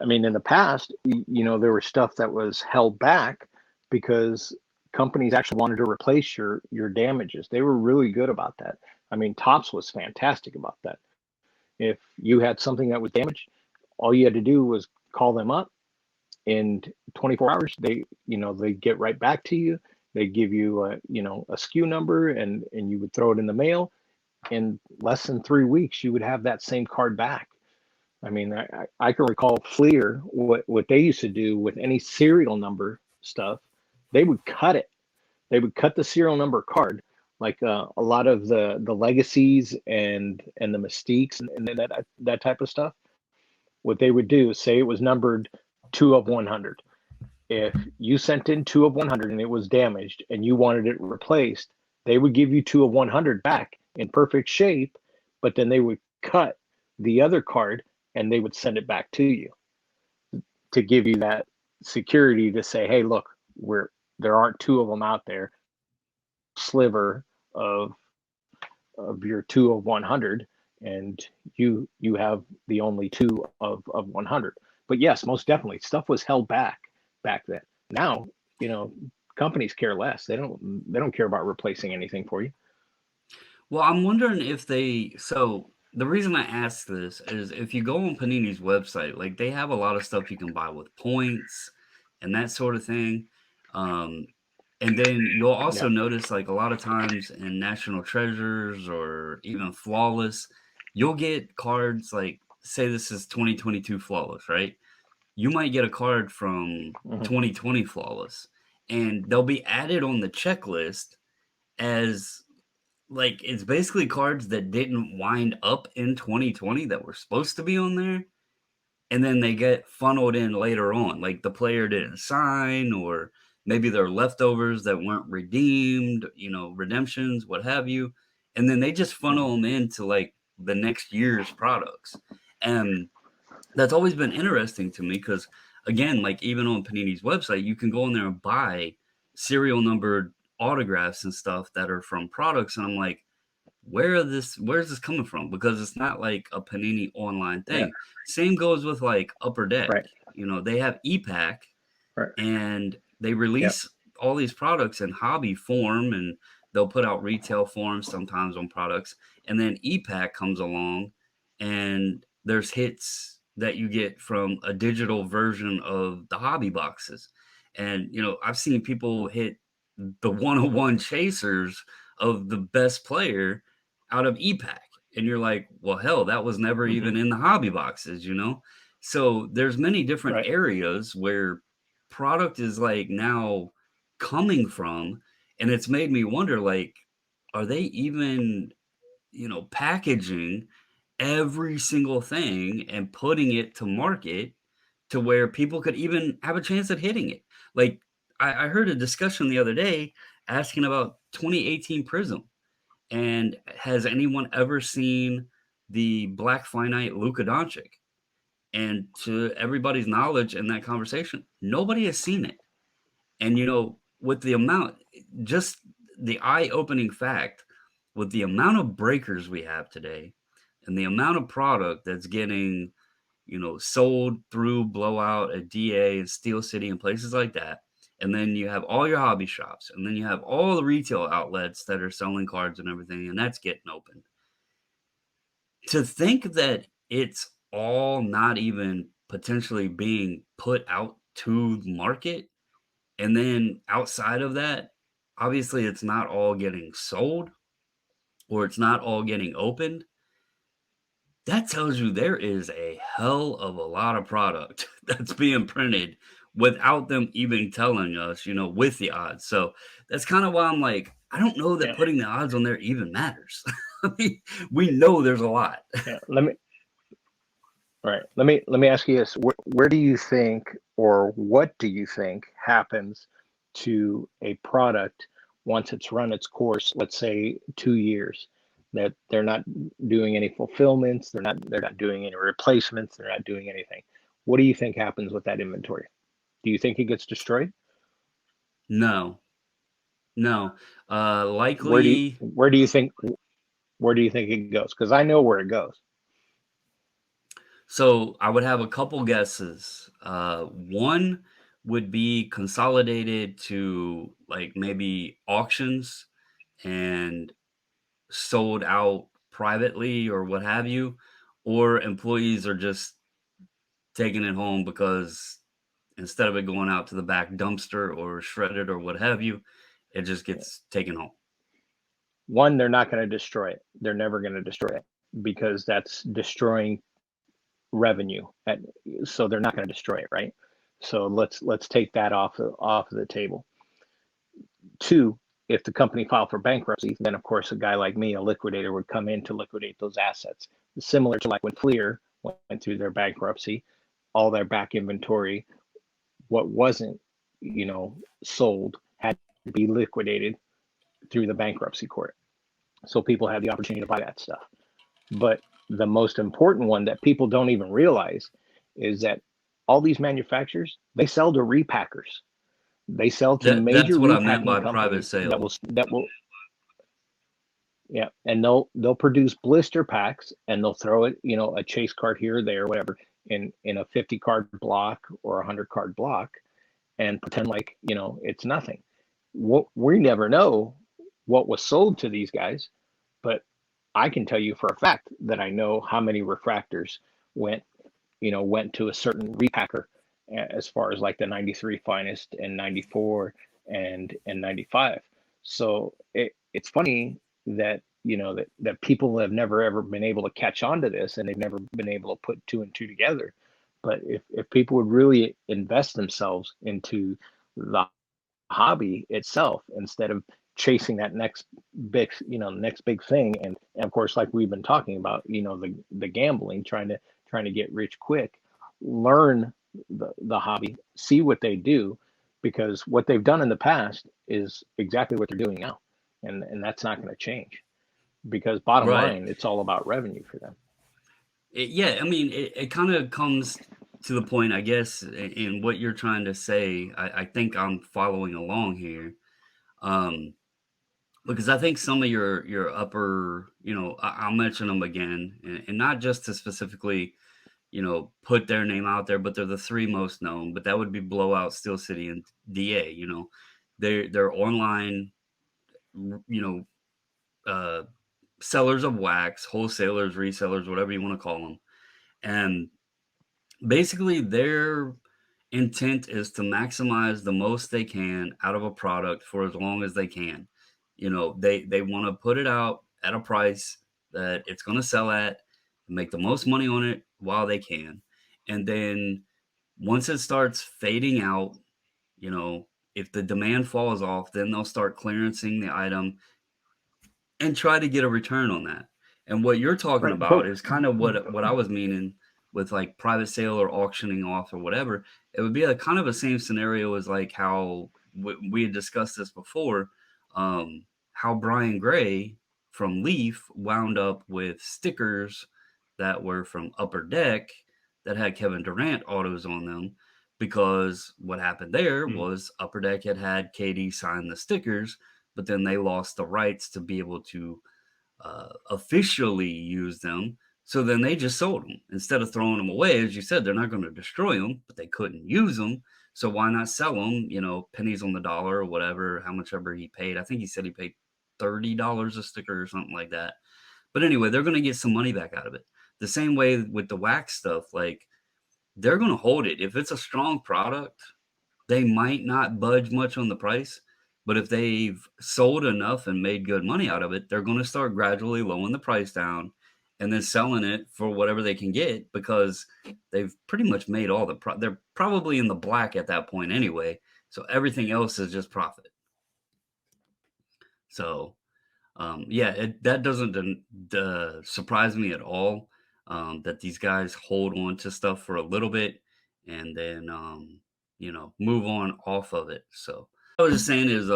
I mean, in the past, there was stuff that was held back because companies actually wanted to replace your damages. They were really good about that. I mean, Tops was fantastic about that. If you had something that was damaged, all you had to do was call them up. In 24 hours, they get right back to you. They give you a SKU number, and you would throw it in the mail. In less than 3 weeks, you would have that same card back. I mean, I can recall Fleer, what they used to do with any serial number stuff. They would cut it. They would cut the serial number card, like a lot of the legacies and the mystiques, and that type of stuff. What they would do is say it was numbered 2 of 100. If you sent in 2 of 100 and it was damaged and you wanted it replaced, they would give you 2 of 100 back in perfect shape, but then they would cut the other card and they would send it back to you to give you that security to say, hey, look, there aren't two of them out there. Sliver of your 2 of 100, and you have the only 2 of 100. But yes, most definitely, stuff was held back then. Now, you know, companies care less. They don't care about replacing anything for you. Well, I'm wondering if so the reason I ask this is, if you go on Panini's website, like, they have a lot of stuff you can buy with points and that sort of thing. Um, And then you'll also Yeah. notice, like, a lot of times in National Treasures or even Flawless, you'll get cards like, say this is 2022 Flawless, right? You might get a card from Hmm. 2020 Flawless, and they'll be added on the checklist as like, it's basically cards that didn't wind up in 2020 that were supposed to be on there, and then they get funneled in later on. Like the player didn't sign, or maybe they're leftovers that weren't redeemed, redemptions, what have you. And then they just funnel them into like the next year's products. And that's always been interesting to me because, again, like even on Panini's website, you can go in there and buy serial numbered autographs and stuff that are from products. And I'm like, where's this coming from? Because it's not like a Panini online Yeah. thing. Same goes with like Upper Deck. Right. They have EPAC Right. and they Yep. release all these products in hobby form, and they'll put out retail forms sometimes on products. And then EPAC comes along and there's hits that you get from a digital version of the hobby boxes. And I've seen people hit the 101 chasers of the best player out of EPAC. And you're like, well, hell, that was never Hmm. even in the hobby boxes. So there's many different Right. areas where product is like now coming from, and it's made me wonder, like, are they even, packaging every single thing and putting it to market to where people could even have a chance at hitting it? Like, I heard a discussion the other day asking about 2018 Prism, and has anyone ever seen the Black Finite Luka Doncic? And to everybody's knowledge in that conversation, nobody has seen it. And with the amount, just the eye-opening fact, with the amount of breakers we have today and the amount of product that's getting, sold through Blowout at DA and Steel City and places like that. And then you have all your hobby shops, and then you have all the retail outlets that are selling cards and everything, and that's getting opened. To think that it's all not even potentially being put out to market, and then outside of that, obviously it's not all getting sold or it's not all getting opened. That tells you there is a hell of a lot of product that's being printed without them even telling us, with the odds. So that's kind of why I'm like, I don't know that Yeah. putting the odds on there even matters. I mean, we know there's a lot. Yeah. Let me ask you this: where do you think, or what do you think happens to a product once it's run its course? Let's say 2 years, that they're not doing any fulfillments, they're not doing any replacements, they're not doing anything. What do you think happens with that inventory? Do you think it gets destroyed? No, no. Where do you Likely. where do you think where do you think it goes? Because I know where it goes. So I would have a couple guesses. One would be consolidated to like maybe auctions and sold out privately or what have you, or employees are just taking it home because instead of it going out to the back dumpster or shredded or what have you, it just gets taken home. One, they're not going to destroy it. They're never going to destroy it because that's destroying revenue. So they're not going to destroy it, right? So let's take that off of the table. Two, if the company filed for bankruptcy, then of course a guy like me, a liquidator, would come in to liquidate those assets. Similar to like when Fleer went through their bankruptcy, all their back inventory, what wasn't, sold, had to be liquidated through the bankruptcy court. So people had the opportunity to buy that stuff. But the most important one that people don't even realize is that all these manufacturers, they sell to repackers. They sell to major That's what I meant repacking by private companies that sale. will yeah, and they'll produce blister packs and they'll throw it, a chase card here or there, whatever, in a 50 card block or a 100 card block, and pretend like, it's nothing. We never know what was sold to these guys, but I can tell you for a fact that I know how many refractors went, went to a certain repacker, as far as like the 93 finest and 94 and 95. So it's funny that that people have never ever been able to catch on to this, and they've never been able to put two and two together. But if people would really invest themselves into the hobby itself instead of chasing that next big thing, and of course, like we've been talking about, the gambling, trying to get rich quick, learn the hobby, see what they do, because what they've done in the past is exactly what they're doing now, and that's not going to change, because bottom Right. line, it's all about revenue for them. Yeah, I mean, it kind of comes to the point, I guess, in what you're trying to say. I think I'm following along here. Um, because I think some of your upper, I'll mention them again, and not just to specifically, put their name out there, but they're the three most known. But that would be Blowout, Steel City, and DA. They're online, you know, uh, sellers of wax, wholesalers, resellers, whatever you want to call them, and basically their intent is to maximize the most they can out of a product for as long as they can. They want to put it out at a price that it's going to sell at, make the most money on it while they can. And then once it starts fading out, you know, if the demand falls off, then they'll start clearancing the item and try to get a return on that. And what you're talking Right, about is kind of what I was meaning with like private sale or auctioning off or whatever. It would be a kind of a same scenario as like how we had discussed this before. How Brian Gray from Leaf wound up with stickers that were from Upper Deck that had Kevin Durant autos on them, because what happened there was Upper Deck had KD sign the stickers, but then they lost the rights to be able to officially use them. So then they just sold them instead of throwing them away. As you said, they're not going to destroy them, but they couldn't use them. So why not sell them? Pennies on the dollar or whatever, how much ever he paid. I think he said he paid $30 a sticker or something like that. But anyway, they're going to get some money back out of it. The same way with the wax stuff, like they're going to hold it. If it's a strong product, they might not budge much on the price, but if they've sold enough and made good money out of it, they're going to start gradually lowering the price down and then selling it for whatever they can get, because they've pretty much made all they're probably in the black at that point anyway. So everything else is just profit. So yeah, that doesn't surprise me at all, that these guys hold on to stuff for a little bit and then, move on off of it. So I was just saying is,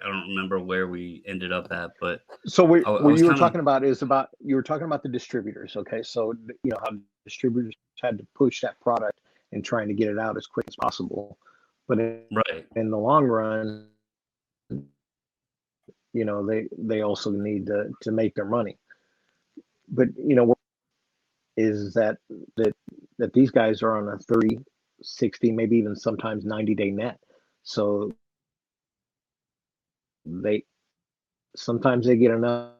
I don't remember where we ended up at, but So I what was you were kind of talking about is about you were talking about the distributors. Okay, so how distributors had to push that product and trying to get it out as quick as possible, but right. in the long run, they also need to make their money. But what is that that these guys are on a 30, 60, maybe even sometimes 90-day net. So they sometimes they get enough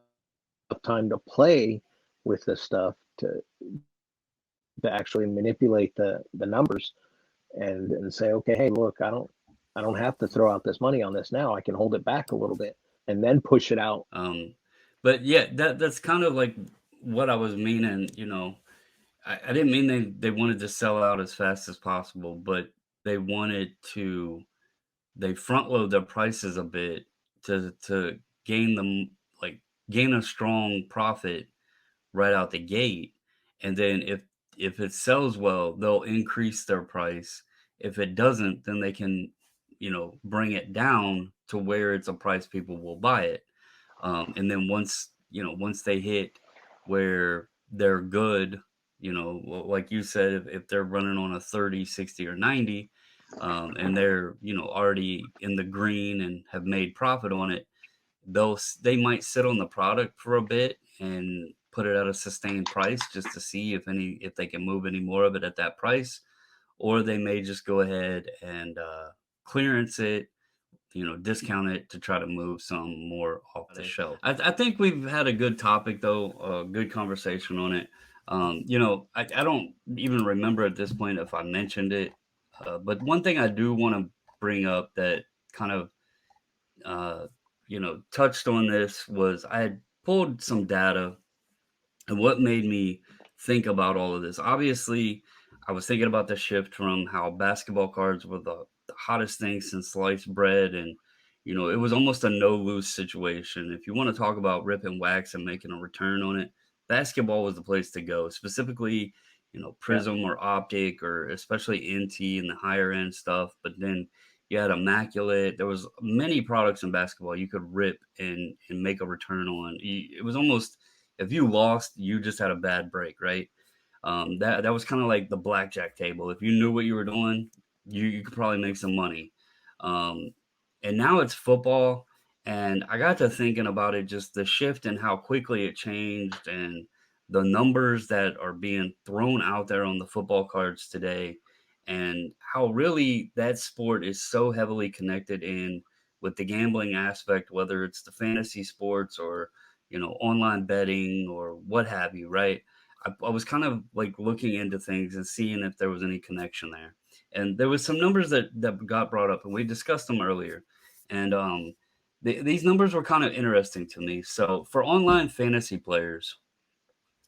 time to play with this stuff to actually manipulate the numbers, and say, okay, hey, look, I don't have to throw out this money on this now. I can hold it back a little bit and then push it out. Um, but yeah, that's kind of like what I was meaning. I didn't mean they wanted to sell out as fast as possible, but they wanted to they front load their prices a bit to gain them, like, gain a strong profit right out the gate. And then if it sells well, they'll increase their price. If it doesn't, then they can, bring it down to where it's a price people will buy it. And then once they hit where they're good, like you said, if they're running on a 30, 60, or 90, and they're, already in the green and have made profit on it, they might sit on the product for a bit and put it at a sustained price just to see if they can move any more of it at that price, or they may just go ahead and clearance it, discount it to try to move some more off the shelf. I think we've had a good topic though, a good conversation on it. I don't even remember at this point if I mentioned it, but one thing I do want to bring up that kind of uh, touched on this was I had pulled some data. And what made me think about all of this? Obviously, I was thinking about the shift from how basketball cards were the hottest thing since sliced bread. And, it was almost a no lose situation. If you want to talk about ripping wax and making a return on it, basketball was the place to go, specifically, Yeah. Prism or Optic or especially NT and the higher end stuff. But then you had Immaculate. There was many products in basketball you could rip and make a return on. It was almost, if you lost, you just had a bad break, right? That was kind of like the blackjack table. If you knew what you were doing, you could probably make some money. Um, and now it's football, and I got to thinking about it, just the shift and how quickly it changed, and the numbers that are being thrown out there on the football cards today, and how really that sport is so heavily connected in with the gambling aspect, whether it's the fantasy sports or online betting or what have you, right? I was kind of like looking into things and seeing if there was any connection there. And there was some numbers that got brought up, and we discussed them earlier. And these numbers were kind of interesting to me. So for online fantasy players,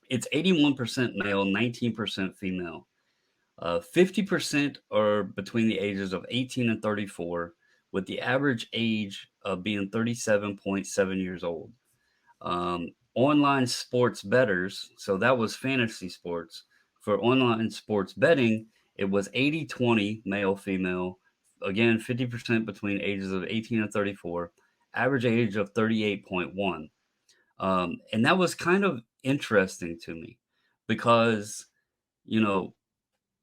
it's 81% male, 19% female. 50% are between the ages of 18 and 34, with the average age of being 37.7 years old. Online sports bettors, so that was fantasy sports. For online sports betting, it was 80-20 male female. Again, 50% between ages of 18 and 34, average age of 38.1. And that was kind of interesting to me because, you know,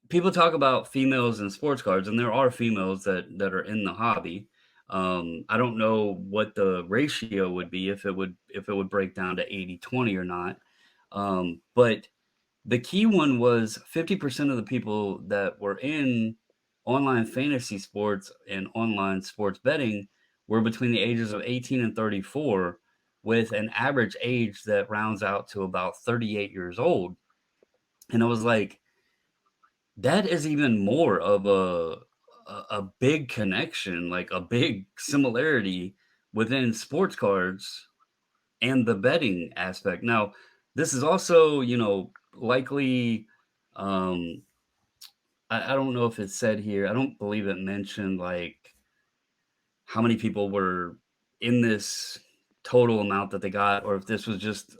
people talk about females in sports cards, and there are females that are in the hobby. I don't know what the ratio would be if it would break down to 80-20 or not. But the key one was 50% of the people that were in online fantasy sports and online sports betting were between the ages of 18 and 34, with an average age that rounds out to about 38 years old. And I was like, that is even more of a big connection, like a big similarity within sports cards and the betting aspect. Now, this is also, likely, um, I don't know if it said here. I don't believe it mentioned like how many people were in this total amount that they got, or if this was just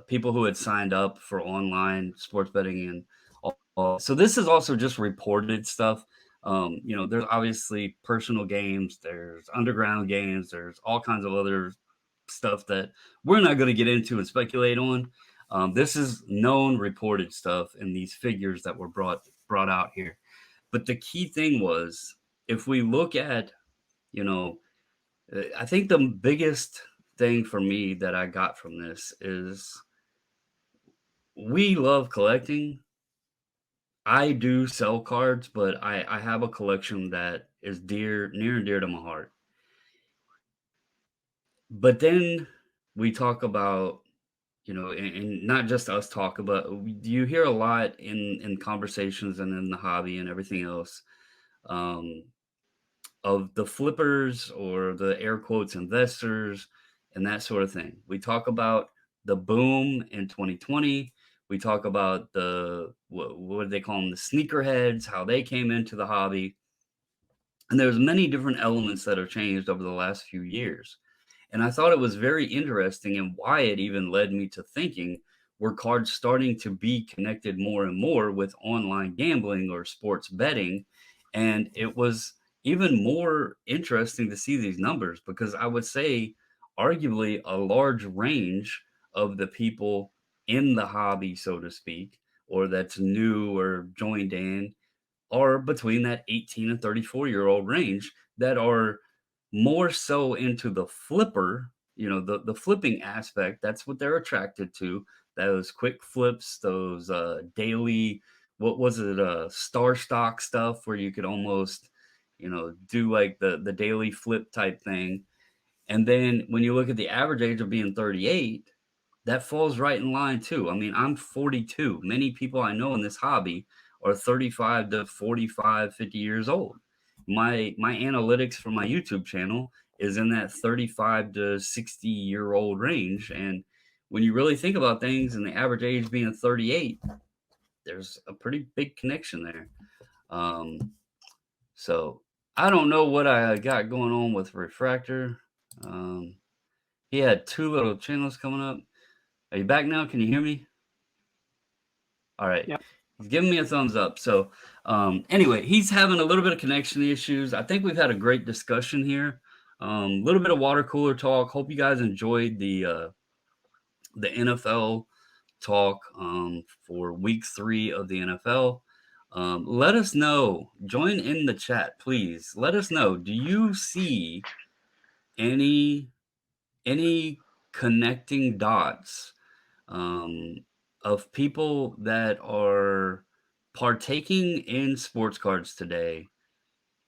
people who had signed up for online sports betting and all. So this is also just reported stuff. There's obviously personal games, there's underground games, there's all kinds of other stuff that we're not going to get into and speculate on. This is known, reported stuff, and these figures that were brought out here. But the key thing was, if we look at, you know, I think the biggest thing for me that I got from this is we love collecting. I do sell cards, but I have a collection that is near and dear to my heart. But then we talk about, and not just us talk, but you hear a lot in conversations and in the hobby and everything else, um, of the flippers or the air quotes investors and that sort of thing. We talk about the boom in 2020. We talk about what do they call them, the sneakerheads, how they came into the hobby. And there's many different elements that have changed over the last few years. And I thought it was very interesting, and why it even led me to thinking, were cards starting to be connected more and more with online gambling or sports betting? And it was even more interesting to see these numbers because I would say, arguably, a large range of the people in the hobby, so to speak, or that's new or joined in, are between that 18 and 34-year-old range that are more so into the flipper, the flipping aspect. That's what they're attracted to. Those quick flips, those daily, what was it, star stock stuff where you could almost, do like the daily flip type thing. And then when you look at the average age of being 38, that falls right in line too. I mean, I'm 42. Many people I know in this hobby are 35 to 45, 50 years old. my analytics for my YouTube channel is in that 35 to 60-year-old range. And when you really think about things and the average age being 38, there's a pretty big connection there. So I don't know what I got going on with Refractor. Um, he had two little channels coming up. Are you back now? Can you hear me? All right. Yep. He's giving me a thumbs up. So anyway, he's having a little bit of connection issues. I think we've had a great discussion here. A little bit of water cooler talk. Hope you guys enjoyed the NFL talk for week 3 of the NFL. Let us know. Join in the chat, please. Let us know. Do you see any connecting dots of people that are partaking in sports cards today,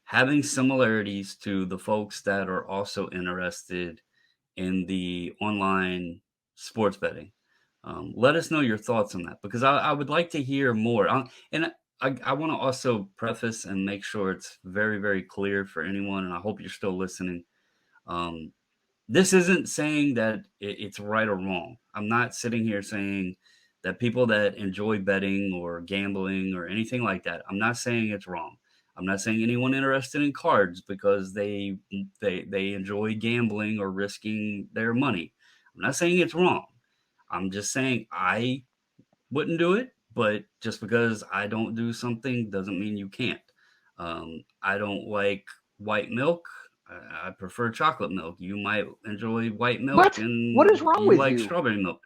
having similarities to the folks that are also interested in the online sports betting? Let us know your thoughts on that, because I would like to hear more. And I want to also preface and make sure it's very, very clear for anyone, and I hope you're still listening. Um, this isn't saying that it's right or wrong. I'm not sitting here saying that people that enjoy betting or gambling or anything like that, I'm not saying it's wrong. I'm not saying anyone interested in cards because they enjoy gambling or risking their money. I'm not saying it's wrong. I'm just saying I wouldn't do it, but just because I don't do something doesn't mean you can't. I don't like white milk. I prefer chocolate milk. You might enjoy white milk What is and wrong you with like you? strawberry milk.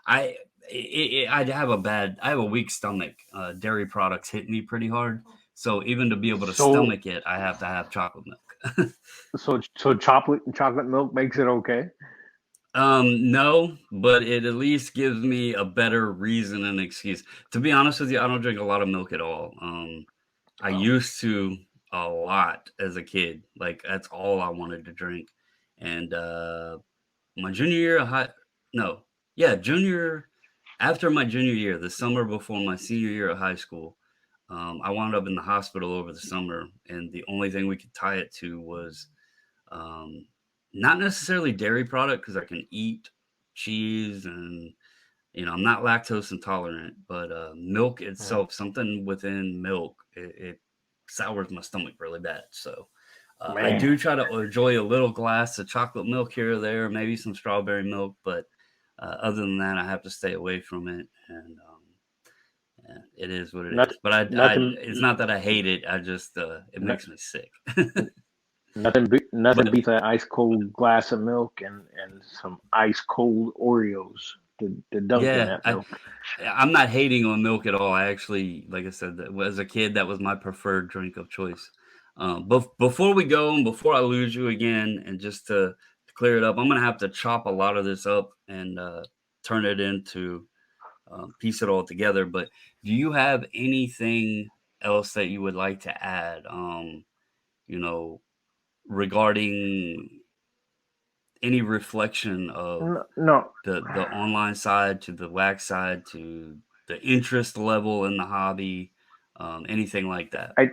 I have a weak stomach. Dairy products hit me pretty hard. So even to be able to So stomach it, I have to have chocolate milk. so chocolate milk makes it okay. No, but it at least gives me a better reason and excuse. To be honest with you, I don't drink a lot of milk at all. I Oh, used to a lot as a kid. Like that's all I wanted to drink. And my junior year of high, no, yeah, junior after my junior year, the summer before my senior year of high school, I wound up in the hospital over the summer, and the only thing we could tie it to was um, not necessarily dairy product because I can eat cheese and I'm not lactose intolerant, but milk mm, itself, something within milk, it sours my stomach really bad. So I man, do try to enjoy a little glass of chocolate milk here or there, maybe some strawberry milk, but other than that, I have to stay away from it. And yeah, it is what it nothing, is. But nothing, it's not that I hate it. I just it no- makes me sick. nothing But beats an ice cold glass of milk and some ice cold Oreos to dunk in yeah, that milk. I'm not hating on milk at all. I actually, like I said, as a kid, that was my preferred drink of choice. But before we go and before I lose you again, and just to clear it up, I'm gonna have to chop a lot of this up and turn it into piece it all together. But do you have anything else that you would like to add? You know, regarding any reflection of No, the online side to the wax side to the interest level in the hobby, anything like that. I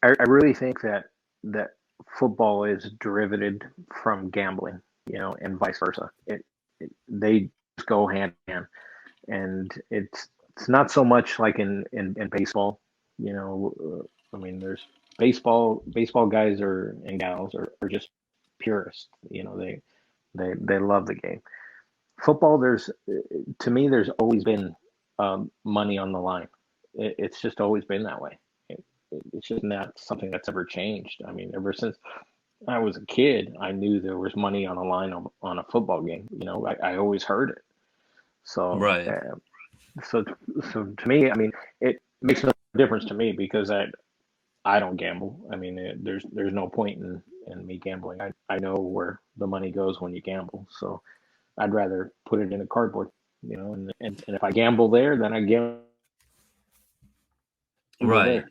I really think that football is derivative from gambling, and vice versa. They just go hand in hand, and it's not so much like in baseball. I mean, there's baseball guys and gals are just purists. They love the game. Football, there's to me, there's always been money on the line. It's just always been that way. It's just not something that's ever changed. I mean, ever since I was a kid, I knew there was money on the line on a football game. I always heard it. So, Right. so, so to me, I mean, it makes no difference to me because I don't gamble. I mean, there's no point in me gambling. I know where the money goes when you gamble. So I'd rather put it in a cardboard, and if I gamble there, then I gamble Right. there.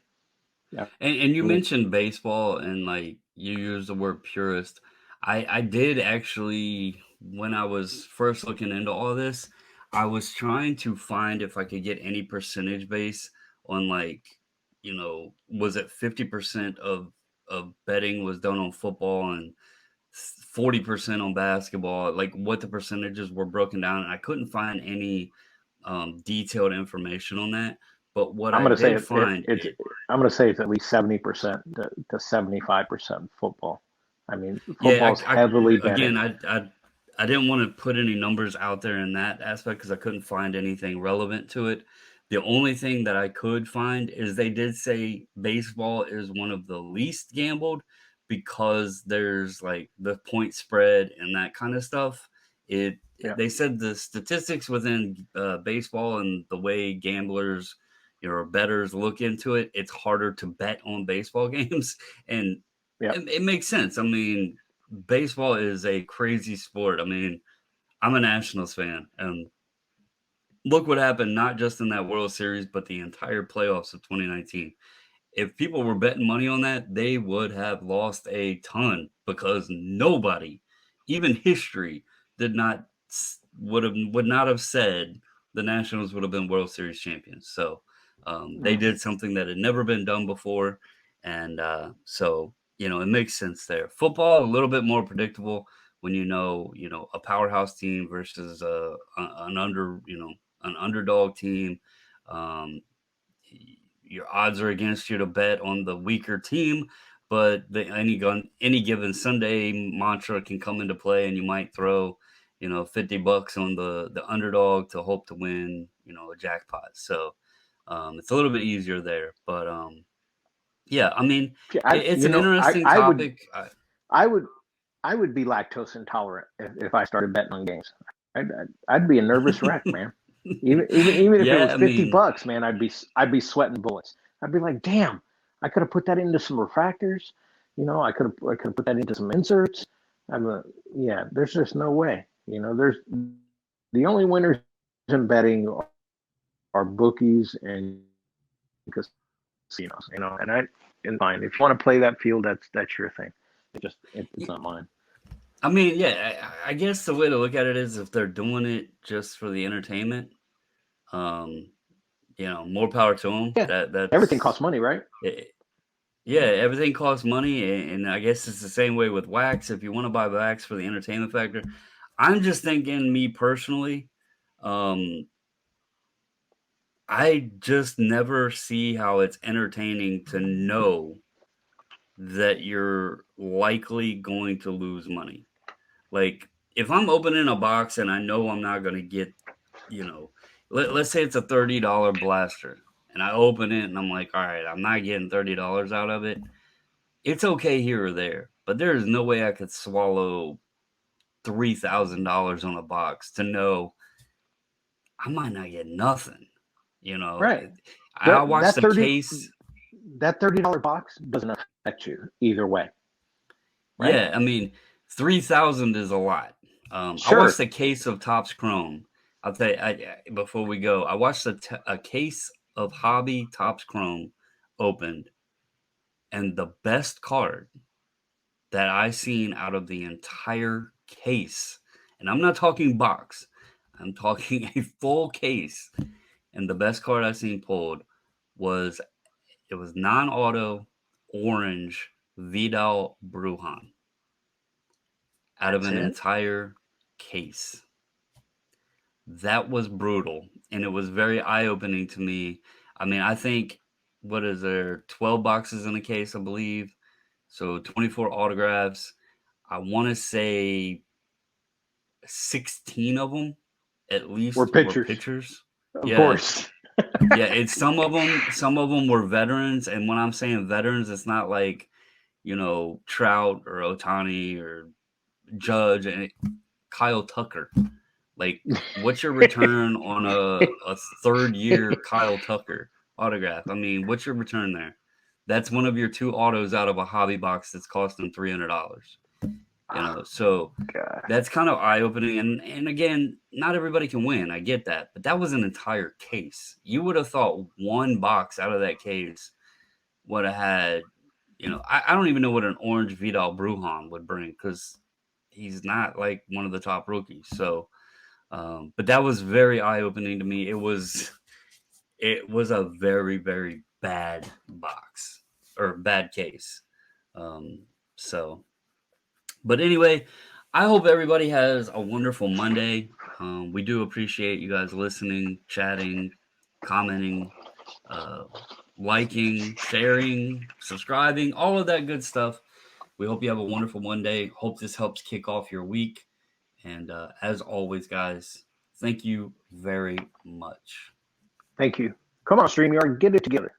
I And you mean, mentioned baseball and like you used the word purist. I did actually, when I was first looking into all this, I was trying to find if I could get any percentage base on like was it 50% of betting was done on football and 40% on basketball, like what the percentages were broken down. And I couldn't find any detailed information on that. But what I'm I going to say did find it's I'm going to say it's at least 70% to 75% football. I mean, Yeah, football's heavily betted. again, I didn't want to put any numbers out there in that aspect because I couldn't find anything relevant to it. The only thing that I could find is they did say baseball is one of the least gambled because there's like the point spread and that kind of stuff. Yeah, They said the statistics within baseball and the way gamblers, or bettors look into it, it's harder to bet on baseball games, and yeah, it makes sense. I mean, baseball is a crazy sport. I mean, I'm a Nationals fan, and look what happened not just in that World Series, but the entire playoffs of 2019. If people were betting money on that, they would have lost a ton because nobody, even history, did not would not have said the Nationals would have been World Series champions. So they mm, did something that had never been done before, and so it makes sense there. Football a little bit more predictable when a powerhouse team versus an underdog team. Um, your odds are against you to bet on the weaker team, but any given Sunday mantra can come into play, and you might throw $50 on the underdog to hope to win a jackpot. So it's a little bit easier there, but yeah, I mean yeah, it's an interesting topic. I would, I would be lactose intolerant if I started betting on games. I'd be a nervous wreck, man. Even if it Yeah, was I fifty mean, bucks, man, I'd be sweating bullets. I'd be like, damn, I could have put that into some refractors. I could have put that into some inserts. I'm a, yeah. There's just no way. There's the only winners in betting are bookies and casinos. And fine. If you want to play that field, that's your thing. It's not mine. I mean, yeah, I guess the way to look at it is if they're doing it just for the entertainment, um, more power to them. Yeah, everything costs money, right? Eh, yeah, everything costs money, and I guess it's the same way with wax. If you want to buy wax for the entertainment factor, I'm just thinking, me personally, um, I just never see how it's entertaining to know that you're likely going to lose money. Like, if I'm opening a box and I know I'm not going to get, let's say it's a $30 blaster, and I open it and I'm like, all right, I'm not getting $30 out of it. It's okay here or there, but there is no way I could swallow $3,000 on a box to know I might not get nothing. You know, Right. I That watched that the 30 case. that $30 box doesn't affect you either way, right? Yeah, I mean, 3,000 is a lot. I watched Sure. a case of Topps Chrome. I'll tell you, before we go, I watched a case of Hobby Topps Chrome opened, and the best card that I seen out of the entire case, and I'm not talking box, I'm talking a full case, and the best card I seen pulled was it was non-auto orange Vidal Brujan out of That's an it. entire case. That was brutal, and it was very eye-opening to me. I mean, I think, what is there, 12 boxes in a case, I believe. So 24 autographs. I want to say 16 of them at We're least were pitchers, pitchers. of Yeah. course. Yeah, it's some of them were veterans, and when I'm saying veterans, it's not like, Trout or Otani or Judge and Kyle Tucker. Like, what's your return on a third year Kyle Tucker autograph? I mean, what's your return there? That's one of your two autos out of a hobby box that's costing $300. So God. that's kind of eye opening. And again, not everybody can win. I get that, but that was an entire case. You would have thought one box out of that case would have had, I don't even know what an orange Vidal Brujan would bring because he's not like one of the top rookies. So, but that was very eye opening to me. It was a very, very bad box or bad case. So, but anyway, I hope everybody has a wonderful Monday. We do appreciate you guys listening, chatting, commenting, uh, liking, sharing, subscribing, all of that good stuff. We hope you have a wonderful Monday. Hope this helps kick off your week. And as always, guys, thank you very much. Thank you. Come on, StreamYard, get it together.